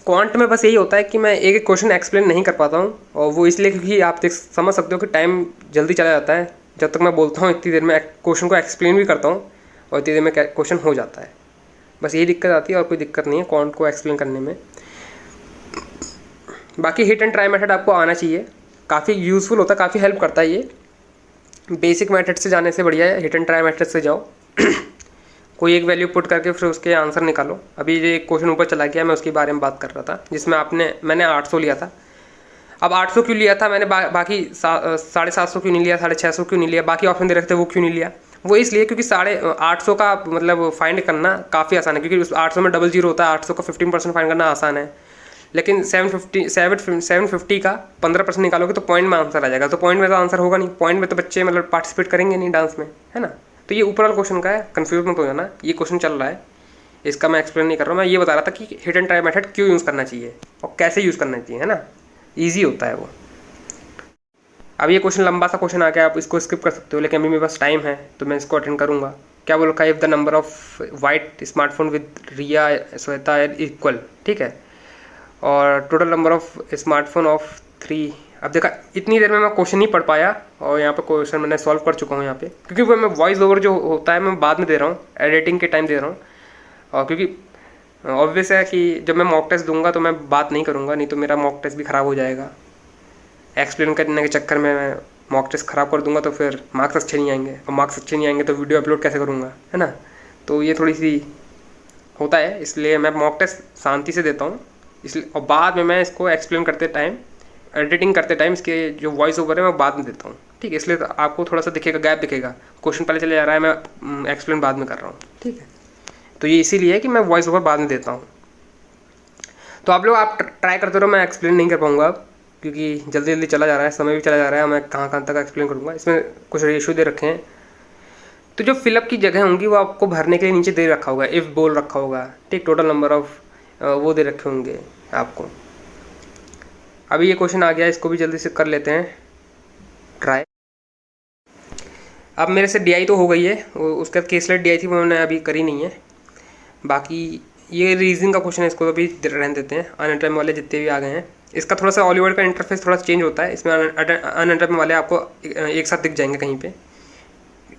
क्वांट में बस यही होता है कि मैं एक एक क्वेश्चन एक्सप्लेन नहीं कर पाता हूँ, और वो इसलिए क्योंकि आप देख समझ सकते हो कि टाइम जल्दी चला जाता है। जब तक मैं बोलता हूँ इतनी देर में क्वेश्चन को एक्सप्लेन भी करता हूँ, और इतनी देर में क्वेश्चन हो जाता है। बस यही दिक्कत आती है, और कोई दिक्कत नहीं है क्वांट को एक्सप्लेन करने में। बाकी हिट एंड ट्राई मेथड आपको आना चाहिए, काफ़ी यूज़फुल होता है, काफ़ी हेल्प करता है ये। बेसिक मेथड से जाने से बढ़िया है हिट एंड ट्राई मेथड से जाओ। कोई एक वैल्यू पुट करके फिर उसके आंसर निकालो। अभी ये क्वेश्चन ऊपर चला गया, मैं उसके बारे में बात कर रहा था, जिसमें मैंने 800 लिया था। अब 800 क्यों लिया था मैंने, बाकी 750 क्यों नहीं लिया, 650 क्यों नहीं लिया, बाकी ऑप्शन दे रखते वो क्यों नहीं लिया? वो इसलिए क्योंकि 850 का मतलब फाइंड करना काफ़ी आसान है, क्योंकि उस 800 में डबल जीरो होता है। 800 का 15% फाइंड करना आसान है, लेकिन 750 का 15% निकालोगे तो पॉइंट में आंसर आ जाएगा। तो पॉइंट में तो आंसर होगा नहीं, पॉइंट में तो बच्चे मतलब पार्टिसिपेट करेंगे नहीं डांस में, है ना। तो ये ऊपर वाला क्वेश्चन का है, कन्फ्यूज मत हो जाना, ये क्वेश्चन चल रहा है, इसका मैं एक्सप्लेन नहीं कर रहा हूँ। मैं ये बता रहा था कि हिट एंड ट्राई मेथड क्यों यूज़ करना चाहिए और कैसे यूज़ करना चाहिए, है ना। ईजी होता है वो। अब ये क्वेश्चन लंबा सा क्वेश्चन आ गया, आप इसको स्किप कर सकते हो, लेकिन अभी मेरे पास टाइम है तो मैं इसको अटेंड करूँगा। क्या बोल रखा है, if the number of white smartphone with Riya Shweta equal, ठीक है, और total number of smartphone of 3। अब देखा इतनी देर में मैं क्वेश्चन नहीं पढ़ पाया, और यहाँ पे क्वेश्चन मैंने सॉल्व कर चुका हूँ यहाँ पे, क्योंकि वो मैं वॉइस ओवर जो होता है मैं बाद में दे रहा हूँ, एडिटिंग के टाइम दे रहा हूँ। और क्योंकि ऑब्वियस है कि जब मैं मॉक टेस्ट दूंगा तो मैं बात नहीं करूँगा, नहीं तो मेरा मॉक टेस्ट भी ख़राब हो जाएगा। एक्सप्लेन करने के चक्कर में मैं मॉक टेस्ट ख़राब कर दूंगा तो फिर मार्क्स अच्छे नहीं आएंगे, और मार्क्स अच्छे नहीं आएंगे तो वीडियो अपलोड कैसे करूँगा, है ना। तो ये थोड़ी सी होता है, इसलिए मैं मॉक टेस्ट शांति से देता हूँ, इसलिए। और बाद में मैं इसको एक्सप्लेन करते टाइम, एडिटिंग करते टाइम इसके जो वॉइस ओवर है मैं बाद में देता हूँ, ठीक है। इसलिए तो आपको थोड़ा सा दिखेगा, गैप दिखेगा, क्वेश्चन पहले चले जा रहा है, मैं एक्सप्लेन बाद में कर रहा हूँ, ठीक है। तो ये इसीलिए है कि मैं वॉइस ओवर बाद में देता हूँ। तो आप लोग ट्राई करते रहो, मैं एक्सप्लेन नहीं कर पाऊँगा अब, क्योंकि जल्दी जल्दी चला जा रहा है, समय भी चला जा रहा है, मैं कहाँ कहाँ तक एक्सप्लेन करूँगा। इसमें कुछ रेशियो दे रखे हैं, तो जो फिलअप की जगह होंगी वो आपको भरने के लिए नीचे दे रखा होगा, इफ़ बोल रखा होगा, ठीक। टोटल नंबर ऑफ वो दे रखे होंगे आपको। अभी ये क्वेश्चन आ गया, इसको भी जल्दी से कर लेते हैं ट्राई। अब मेरे से DI तो हो गई है, उसके बाद केसलेट DI थी वो मैंने अभी करी नहीं है। बाकी ये रीजनिंग का क्वेश्चन है, इसको तो अभी रहने देते हैं। अनअटैम वाले जितने भी आ गए हैं, इसका थोड़ा सा ऑलिवर्ड का इंटरफेस थोड़ा सा चेंज होता है। इसमें अनअटैम वाले आपको एक साथ दिख जाएंगे कहीं पे।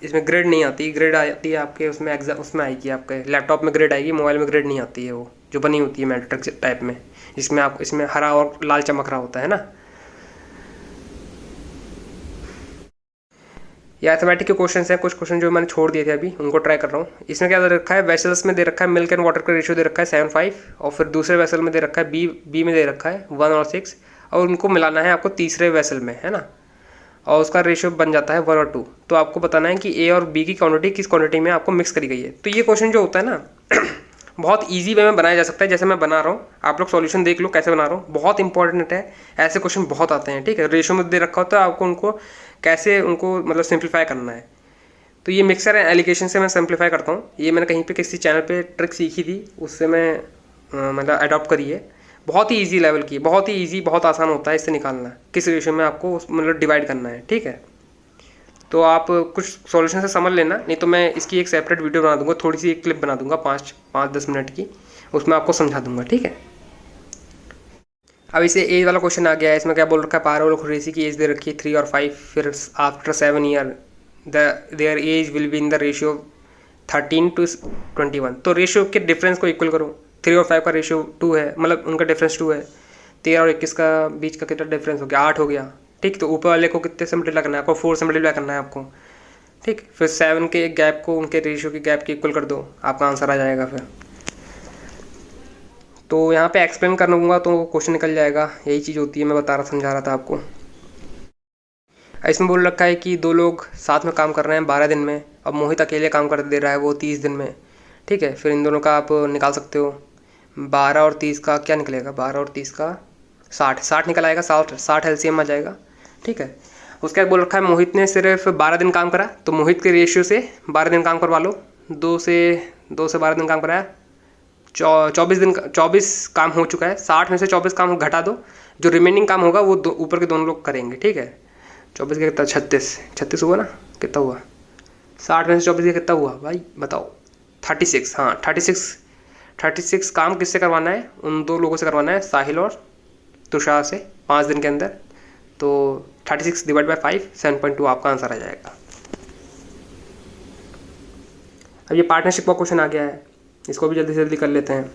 इसमें ग्रेड नहीं आती, ग्रेड आती है आपके उसमें एग्जाम, उसमें आएगी आपके लैपटॉप में ग्रेड आएगी, मोबाइल में ग्रेड नहीं आती है, वो जो बनी होती है मैट्रिक्स टाइप में, जिसमें आप इसमें हरा और लाल चमक रहा होता है ना। ये अर्थमेटिक के क्वेश्चन हैं, कुछ क्वेश्चन जो मैंने छोड़ दिए थे अभी, उनको ट्राई कर रहा हूँ। इसमें क्या दे रखा है, वेसल्स में दे रखा है मिल्क एंड वाटर का रेशियो दे रखा है 7:5, और फिर दूसरे वेसल में दे रखा है बी में दे रखा है 1 और 6, और उनको मिलाना है आपको तीसरे वेसल में, है ना, और उसका रेशियो बन जाता है 1 और 2। तो आपको बताना है कि A और B की क्वांटिटी किस क्वांटिटी में आपको मिक्स करी गई है। तो ये क्वेश्चन जो होता है ना बहुत ईजी वे में बनाया जा सकता है, जैसे मैं बना रहा हूँ, आप लोग सॉल्यूशन देख लो कैसे बना रहा हूँ, बहुत इंपॉर्टेंट है। ऐसे क्वेश्चन बहुत आते हैं, ठीक है। रेशियो में दे रखा होता है, आपको उनको कैसे उनको मतलब सिंप्लीफाई करना है। तो ये मिक्सर एंड एलिगेशन से मैं सिंप्लीफाई करता हूँ। ये मैंने कहीं पे किसी चैनल पे ट्रिक सीखी थी, उससे मैं मतलब अडॉप्ट करी है। बहुत ही इजी लेवल की, बहुत ही इजी, बहुत आसान होता है इससे निकालना, किस रेशियो में आपको मतलब डिवाइड करना है, ठीक है। तो आप कुछ सॉल्यूशन से समझ लेना, नहीं तो मैं इसकी एक सेपरेट वीडियो बना दूंगा, थोड़ी सी एक क्लिप बना दूंगा 5-10 मिनट की, उसमें आपको समझा दूंगा, ठीक है। अब इसे एज वाला क्वेश्चन आ गया है। इसमें क्या बोल रखा है, पारुल खुरैशी की एज दे रखी है 3 और 5, फिर after 7 year there age will be in the ratio 13:21। तो रेशियो के डिफरेंस को इक्वल करो। 3 और 5 का रेशियो 2 है, मतलब उनका डिफरेंस 2 है। 13 और 21 का बीच का कितना डिफरेंस हो गया, 8 हो गया, ठीक। तो ऊपर वाले को कितने से मल्टीप्लाई करना है आपको, 4 से मल्टीप्लाई करना है आपको, ठीक। फिर 7 के गैप को उनके रेशियो के गैप के इक्वल कर दो, आपका आंसर आ जाएगा फिर। तो यहाँ पे एक्सप्लेन करूँगा तो क्वेश्चन निकल जाएगा, यही चीज़ होती है, मैं बता रहा समझा रहा था आपको। इसमें बोल रखा है कि 2 लोग साथ में काम कर रहे हैं 12 दिन में, अब मोहित अकेले काम कर दे रहा है वो 30 दिन में, ठीक है। फिर इन दोनों का आप निकाल सकते हो। 12 और 30 का क्या निकलेगा, 12 और 30 का 60 निकल आएगा, 60 LCM आ जाएगा, ठीक है। उसके बाद बोल रखा है मोहित ने सिर्फ 12 दिन काम करा, तो मोहित के रेशियो से 12 दिन काम करवा लो। 2 से 12 दिन काम कराया 24 काम हो चुका है, 60 में से 24 काम घटा दो, जो रिमेनिंग काम होगा वो ऊपर के दोनों लोग करेंगे, ठीक है। 24 का कितना, 36 हुआ ना, कितना हुआ 60 में से 24 का कितना हुआ भाई बताओ, 36। हाँ 36 काम किससे करवाना है, उन दो लोगों से करवाना है, साहिल और तुषार से, 5 दिन के अंदर। तो 36 डिवाइड बाई 5, 7.2 आपका आंसर आ जाएगा। अब ये पार्टनरशिप का क्वेश्चन आ गया है, इसको भी जल्दी से जल्दी कर लेते हैं।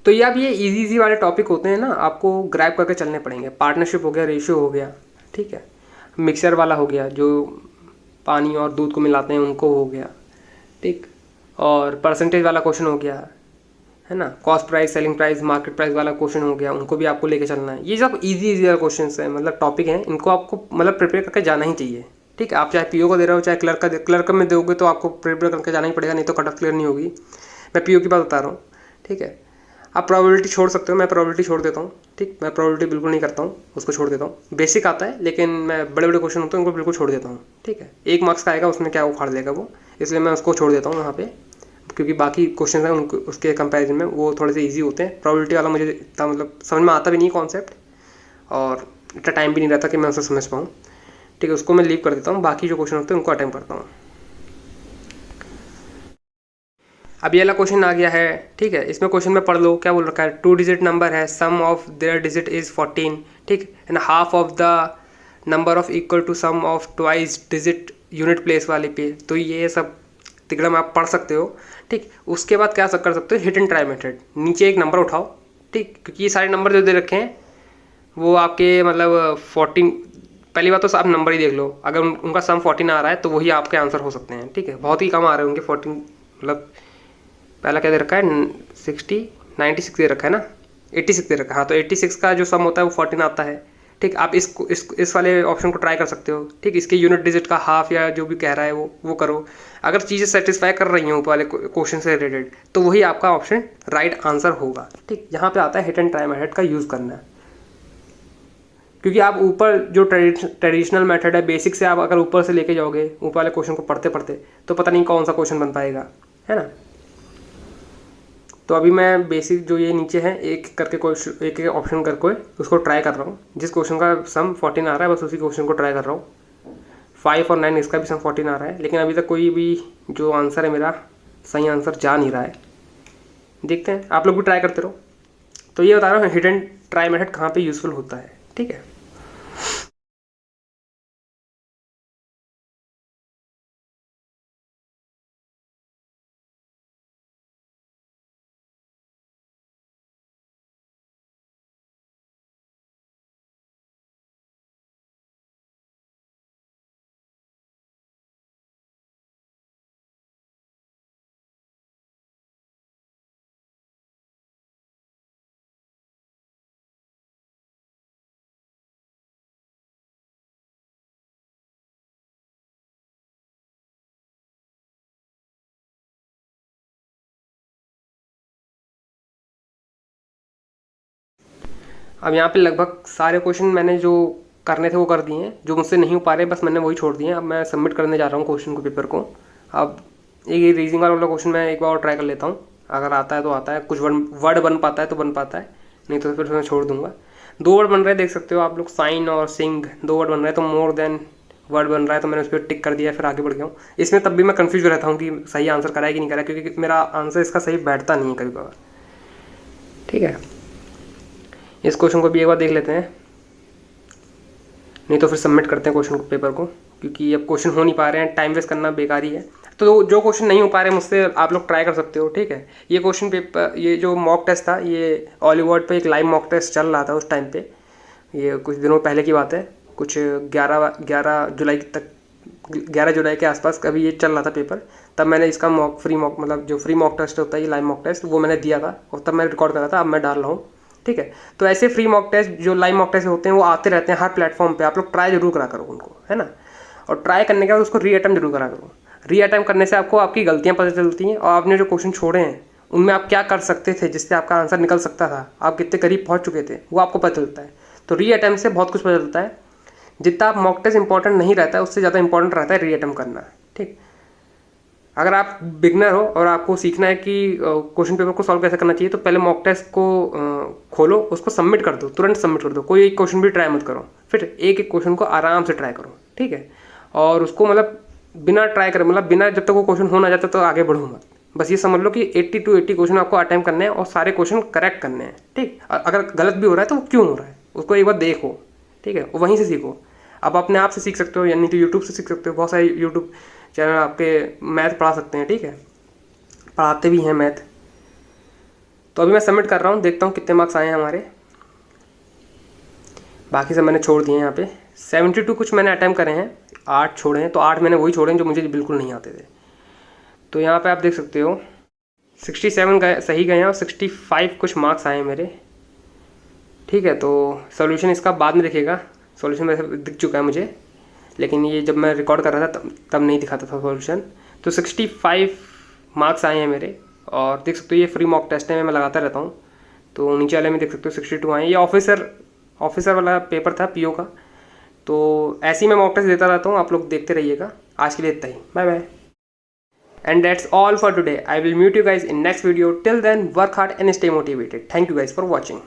तो ये अब ये इजी वाले टॉपिक होते हैं ना, आपको ग्रैब करके चलने पड़ेंगे। पार्टनरशिप हो गया, रेशियो हो गया, ठीक है, मिक्सर वाला हो गया, जो पानी और दूध को मिलाते हैं उनको हो गया, ठीक, और परसेंटेज वाला क्वेश्चन हो गया, है ना, cost price, selling price, market price वाला क्वेश्चन हो गया, उनको भी आपको लेके चलना है। ये सब इजी वाले क्वेश्चन है, मतलब टॉपिक हैं, इनको आपको मतलब प्रिपेयर करके जाना ही चाहिए, ठीक है। आप चाहे पीओ को दे रहे हो, चाहे क्लर्क में दोगे तो आपको प्रिपेयर करके जाना ही पड़ेगा, नहीं तो कट ऑफ क्लियर नहीं होगी। मैं पीओ की बात बता रहा हूँ, ठीक है। आप प्रोबेबिलिटी छोड़ सकते हो, मैं प्रोबेबिलिटी छोड़ देता हूँ, ठीक, मैं प्रोबेबिलिटी बिल्कुल नहीं करता हूँ, उसको छोड़ देता हूँ। बेसिक आता है लेकिन मैं बड़े बड़े क्वेश्चन होते हैं उनको बिल्कुल छोड़ देता हूँ, ठीक है। 1 मार्क्स का आएगा, उसमें क्या उखाड़ लेगा वो, इसलिए मैं उसको छोड़ देता हूँ वहाँ पे, क्योंकि बाकी क्वेश्चन हैं उनको उसके कंपैरिजन में वो थोड़े से ईजी होते हैं। प्रोबेबिलिटी वाला मुझे इतना मतलब समझ में आता भी नहीं कॉन्सेप्ट, और इतना टाइम भी नहीं रहता कि मैं उसे समझ पाऊँ, ठीक है, उसको मैं लीव कर देता हूँ। बाकी जो क्वेश्चन होते हैं उनको अटेम्प्ट करता हूँ। अब ये वाला क्वेश्चन आ गया है, ठीक है, इसमें क्वेश्चन में पढ़ लो क्या बोल रखा है। 2 डिजिट नंबर है, sum of their digit is 14, ठीक, and half of the number of equal to sum of twice digit unit place वाले पे। तो ये सब तिगड़म आप पढ़ सकते हो, ठीक। उसके बाद क्या कर सकते हो, हिट एंड ट्राई मेथड, नीचे एक नंबर उठाओ, ठीक, क्योंकि ये सारे नंबर जो दे रखे हैं वो आपके मतलब 14, पहली बात तो आप नंबर ही देख लो, अगर उनका सम 14 आ रहा है तो वही आपके आंसर हो सकते हैं, ठीक है। बहुत ही कम आ रहे होंगे 14, मतलब पहला क्या दे रखा है 96 दे रखा है ना, 86 दे रखा है। हाँ तो 86 का जो सम होता है वो 14 आता है, ठीक। आप इस वाले ऑप्शन को ट्राई कर सकते हो, ठीक। इसके यूनिट डिजिट का हाफ या जो भी कह रहा है वो करो। अगर चीज़ें सेटिस्फाई कर रही हैं ऊपर वाले क्वेश्चन से रिलेटेड तो वही आपका ऑप्शन राइट आंसर होगा, ठीक। यहाँ पे आता है हिट एंड ट्राई मेथड का यूज़ करना है, क्योंकि आप ऊपर जो ट्रेडिशनल मेथड है बेसिक से आप अगर ऊपर से लेके जाओगे ऊपर वाले क्वेश्चन को पढ़ते पढ़ते तो पता नहीं कौन सा क्वेश्चन बन पाएगा, है ना। तो अभी मैं बेसिक जो ये नीचे है एक करके क्वेश्चन, एक ऑप्शन करके उसको ट्राई कर रहा हूँ। जिस क्वेश्चन का सम 14 आ रहा है बस उसी क्वेश्चन को ट्राई कर रहा हूँ। 5 और 9 इसका भी सम 14 आ रहा है, लेकिन अभी तक कोई भी जो आंसर है मेरा सही आंसर जा नहीं रहा है। देखते हैं, आप लोग भी ट्राई करते रहो। तो ये बता रहा हूँ हिट एंड ट्राई मेथड कहाँ पे यूज़फुल होता है, ठीक है। अब यहाँ पे लगभग सारे क्वेश्चन मैंने जो करने थे वो कर दिए हैं, जो मुझसे नहीं हो पा रहे बस मैंने वही छोड़ दिए हैं। अब मैं सबमिट करने जा रहा हूँ क्वेश्चन को, पेपर को। अब एक रीजनिंग वाला क्वेश्चन मैं एक बार और ट्राई कर लेता हूँ, अगर आता है तो आता है, कुछ वर्ड बन पाता है तो बन पाता है, नहीं तो फिर मैं छोड़ दूंगा। 2 वर्ड बन रहे हैं, देख सकते हो आप लोग, साइन और सिंग 2 वर्ड बन रहे हैं, तो मोर देन वर्ड बन रहा है तो मैंने उस पर टिक कर दिया, फिर आगे बढ़ गया हूँ। इसमें तब भी मैं कंफ्यूज रहता हूँ कि सही आंसर करा है कि नहीं करा, क्योंकि मेरा आंसर इसका सही बैठता नहीं है कभी कभार, ठीक है। इस क्वेश्चन को भी एक बार देख लेते हैं, नहीं तो फिर सबमिट करते हैं क्वेश्चन को, पेपर को, क्योंकि अब क्वेश्चन हो नहीं पा रहे हैं, टाइम वेस्ट करना बेकार ही है। तो जो क्वेश्चन नहीं हो पा रहे मुझसे आप लोग ट्राई कर सकते हो, ठीक है। ये क्वेश्चन पेपर, ये जो मॉक टेस्ट था, ये ऑलिवर्ड पे एक लाइव मॉक टेस्ट चल रहा था उस टाइम पे, ये कुछ दिनों पहले की बात है, कुछ 11 जुलाई तक, 11 जुलाई के आसपास कभी ये चल रहा था पेपर। तब मैंने इसका फ्री मॉक मतलब जो फ्री मॉक टेस्ट होता है, ये लाइव मॉक टेस्ट, वो मैंने दिया था और तब मैंने रिकॉर्ड करा था, अब मैं डाल रहा हूँ, ठीक है। तो ऐसे फ्री मॉक टेस्ट जो लाइव मॉक टेस्ट होते हैं वो आते रहते हैं हर प्लेटफॉर्म पे, आप लोग ट्राई जरूर करा करो उनको, है ना। और ट्राई करने के बाद उसको री अटेम्प्ट जरूर करा करो। री अटेम्प्ट करने से आपको आपकी गलतियाँ पता चलती हैं, और आपने जो क्वेश्चन छोड़े हैं उनमें आप क्या कर सकते थे जिससे आपका आंसर निकल सकता था, आप कितने करीब पहुँच चुके थे, वो आपको पता चलता है। तो री अटेम्प्ट से बहुत कुछ पता चलता है। जितना आप मॉक टेस्ट इंपॉर्टेंट नहीं रहता है उससे ज़्यादा इंपॉर्टेंट रहता है री अटेम्प्ट करना, ठीक। अगर आप बिगनर हो और आपको सीखना है कि क्वेश्चन पेपर को सॉल्व कैसे करना चाहिए, तो पहले मॉक टेस्ट को खोलो, उसको सबमिट कर दो, तुरंत सबमिट कर दो, कोई एक क्वेश्चन भी ट्राई मत करो, फिर एक एक क्वेश्चन को आराम से ट्राई करो, ठीक है। और उसको मतलब बिना ट्राई करे, मतलब बिना जब तक वो क्वेश्चन हो ना जाता तो आगे बढ़ो मत। बस ये समझ लो कि 80 to 80 क्वेश्चन आपको अटेम्प्ट करने हैं और सारे क्वेश्चन करेक्ट करने हैं, ठीक। अगर गलत भी हो रहा है तो वो क्यों हो रहा है उसको एक बार देखो, ठीक है, वहीं से सीखो। अब अपने आप से सीख सकते हो, यानी तो यूट्यूब से सीख सकते हो, बहुत सारे यूट्यूब चैनल आपके मैथ पढ़ा सकते हैं, ठीक है, पढ़ाते भी हैं मैथ। तो अभी मैं सबमिट कर रहा हूँ, देखता हूँ कितने मार्क्स आए हैं हमारे। बाकी सब मैंने छोड़ दिए हैं यहाँ पे। 72 कुछ मैंने अटैम्प्ट करे हैं, 8 छोड़े हैं, तो 8 मैंने वही छोड़े हैं जो मुझे बिल्कुल नहीं आते थे। तो यहाँ पे आप देख सकते हो 67 गए, सही गए हैं, और 65 कुछ मार्क्स आए हैं मेरे, ठीक है। तो सोल्यूशन इसका बाद में दिखेगा, सोल्यूशन वैसे दिख चुका है मुझे, लेकिन ये जब मैं रिकॉर्ड कर रहा था तब नहीं दिखाता था सोल्यूशन। तो 65 मार्क्स आए हैं मेरे, और देख सकते हो ये फ्री मॉक टेस्ट है, मैं लगाता रहता हूँ। तो नीचे वाले में देख सकते हो 62 आए हैं, ये ऑफिसर वाला पेपर था पीओ का। तो ऐसे ही मैं मॉक टेस्ट देता रहता हूँ, आप लोग देखते रहिएगा। आज के लिए इतना ही, bye bye. And that's all for today. I will meet you guys in next video. Till then, work hard and stay motivated. Thank you guys for watching.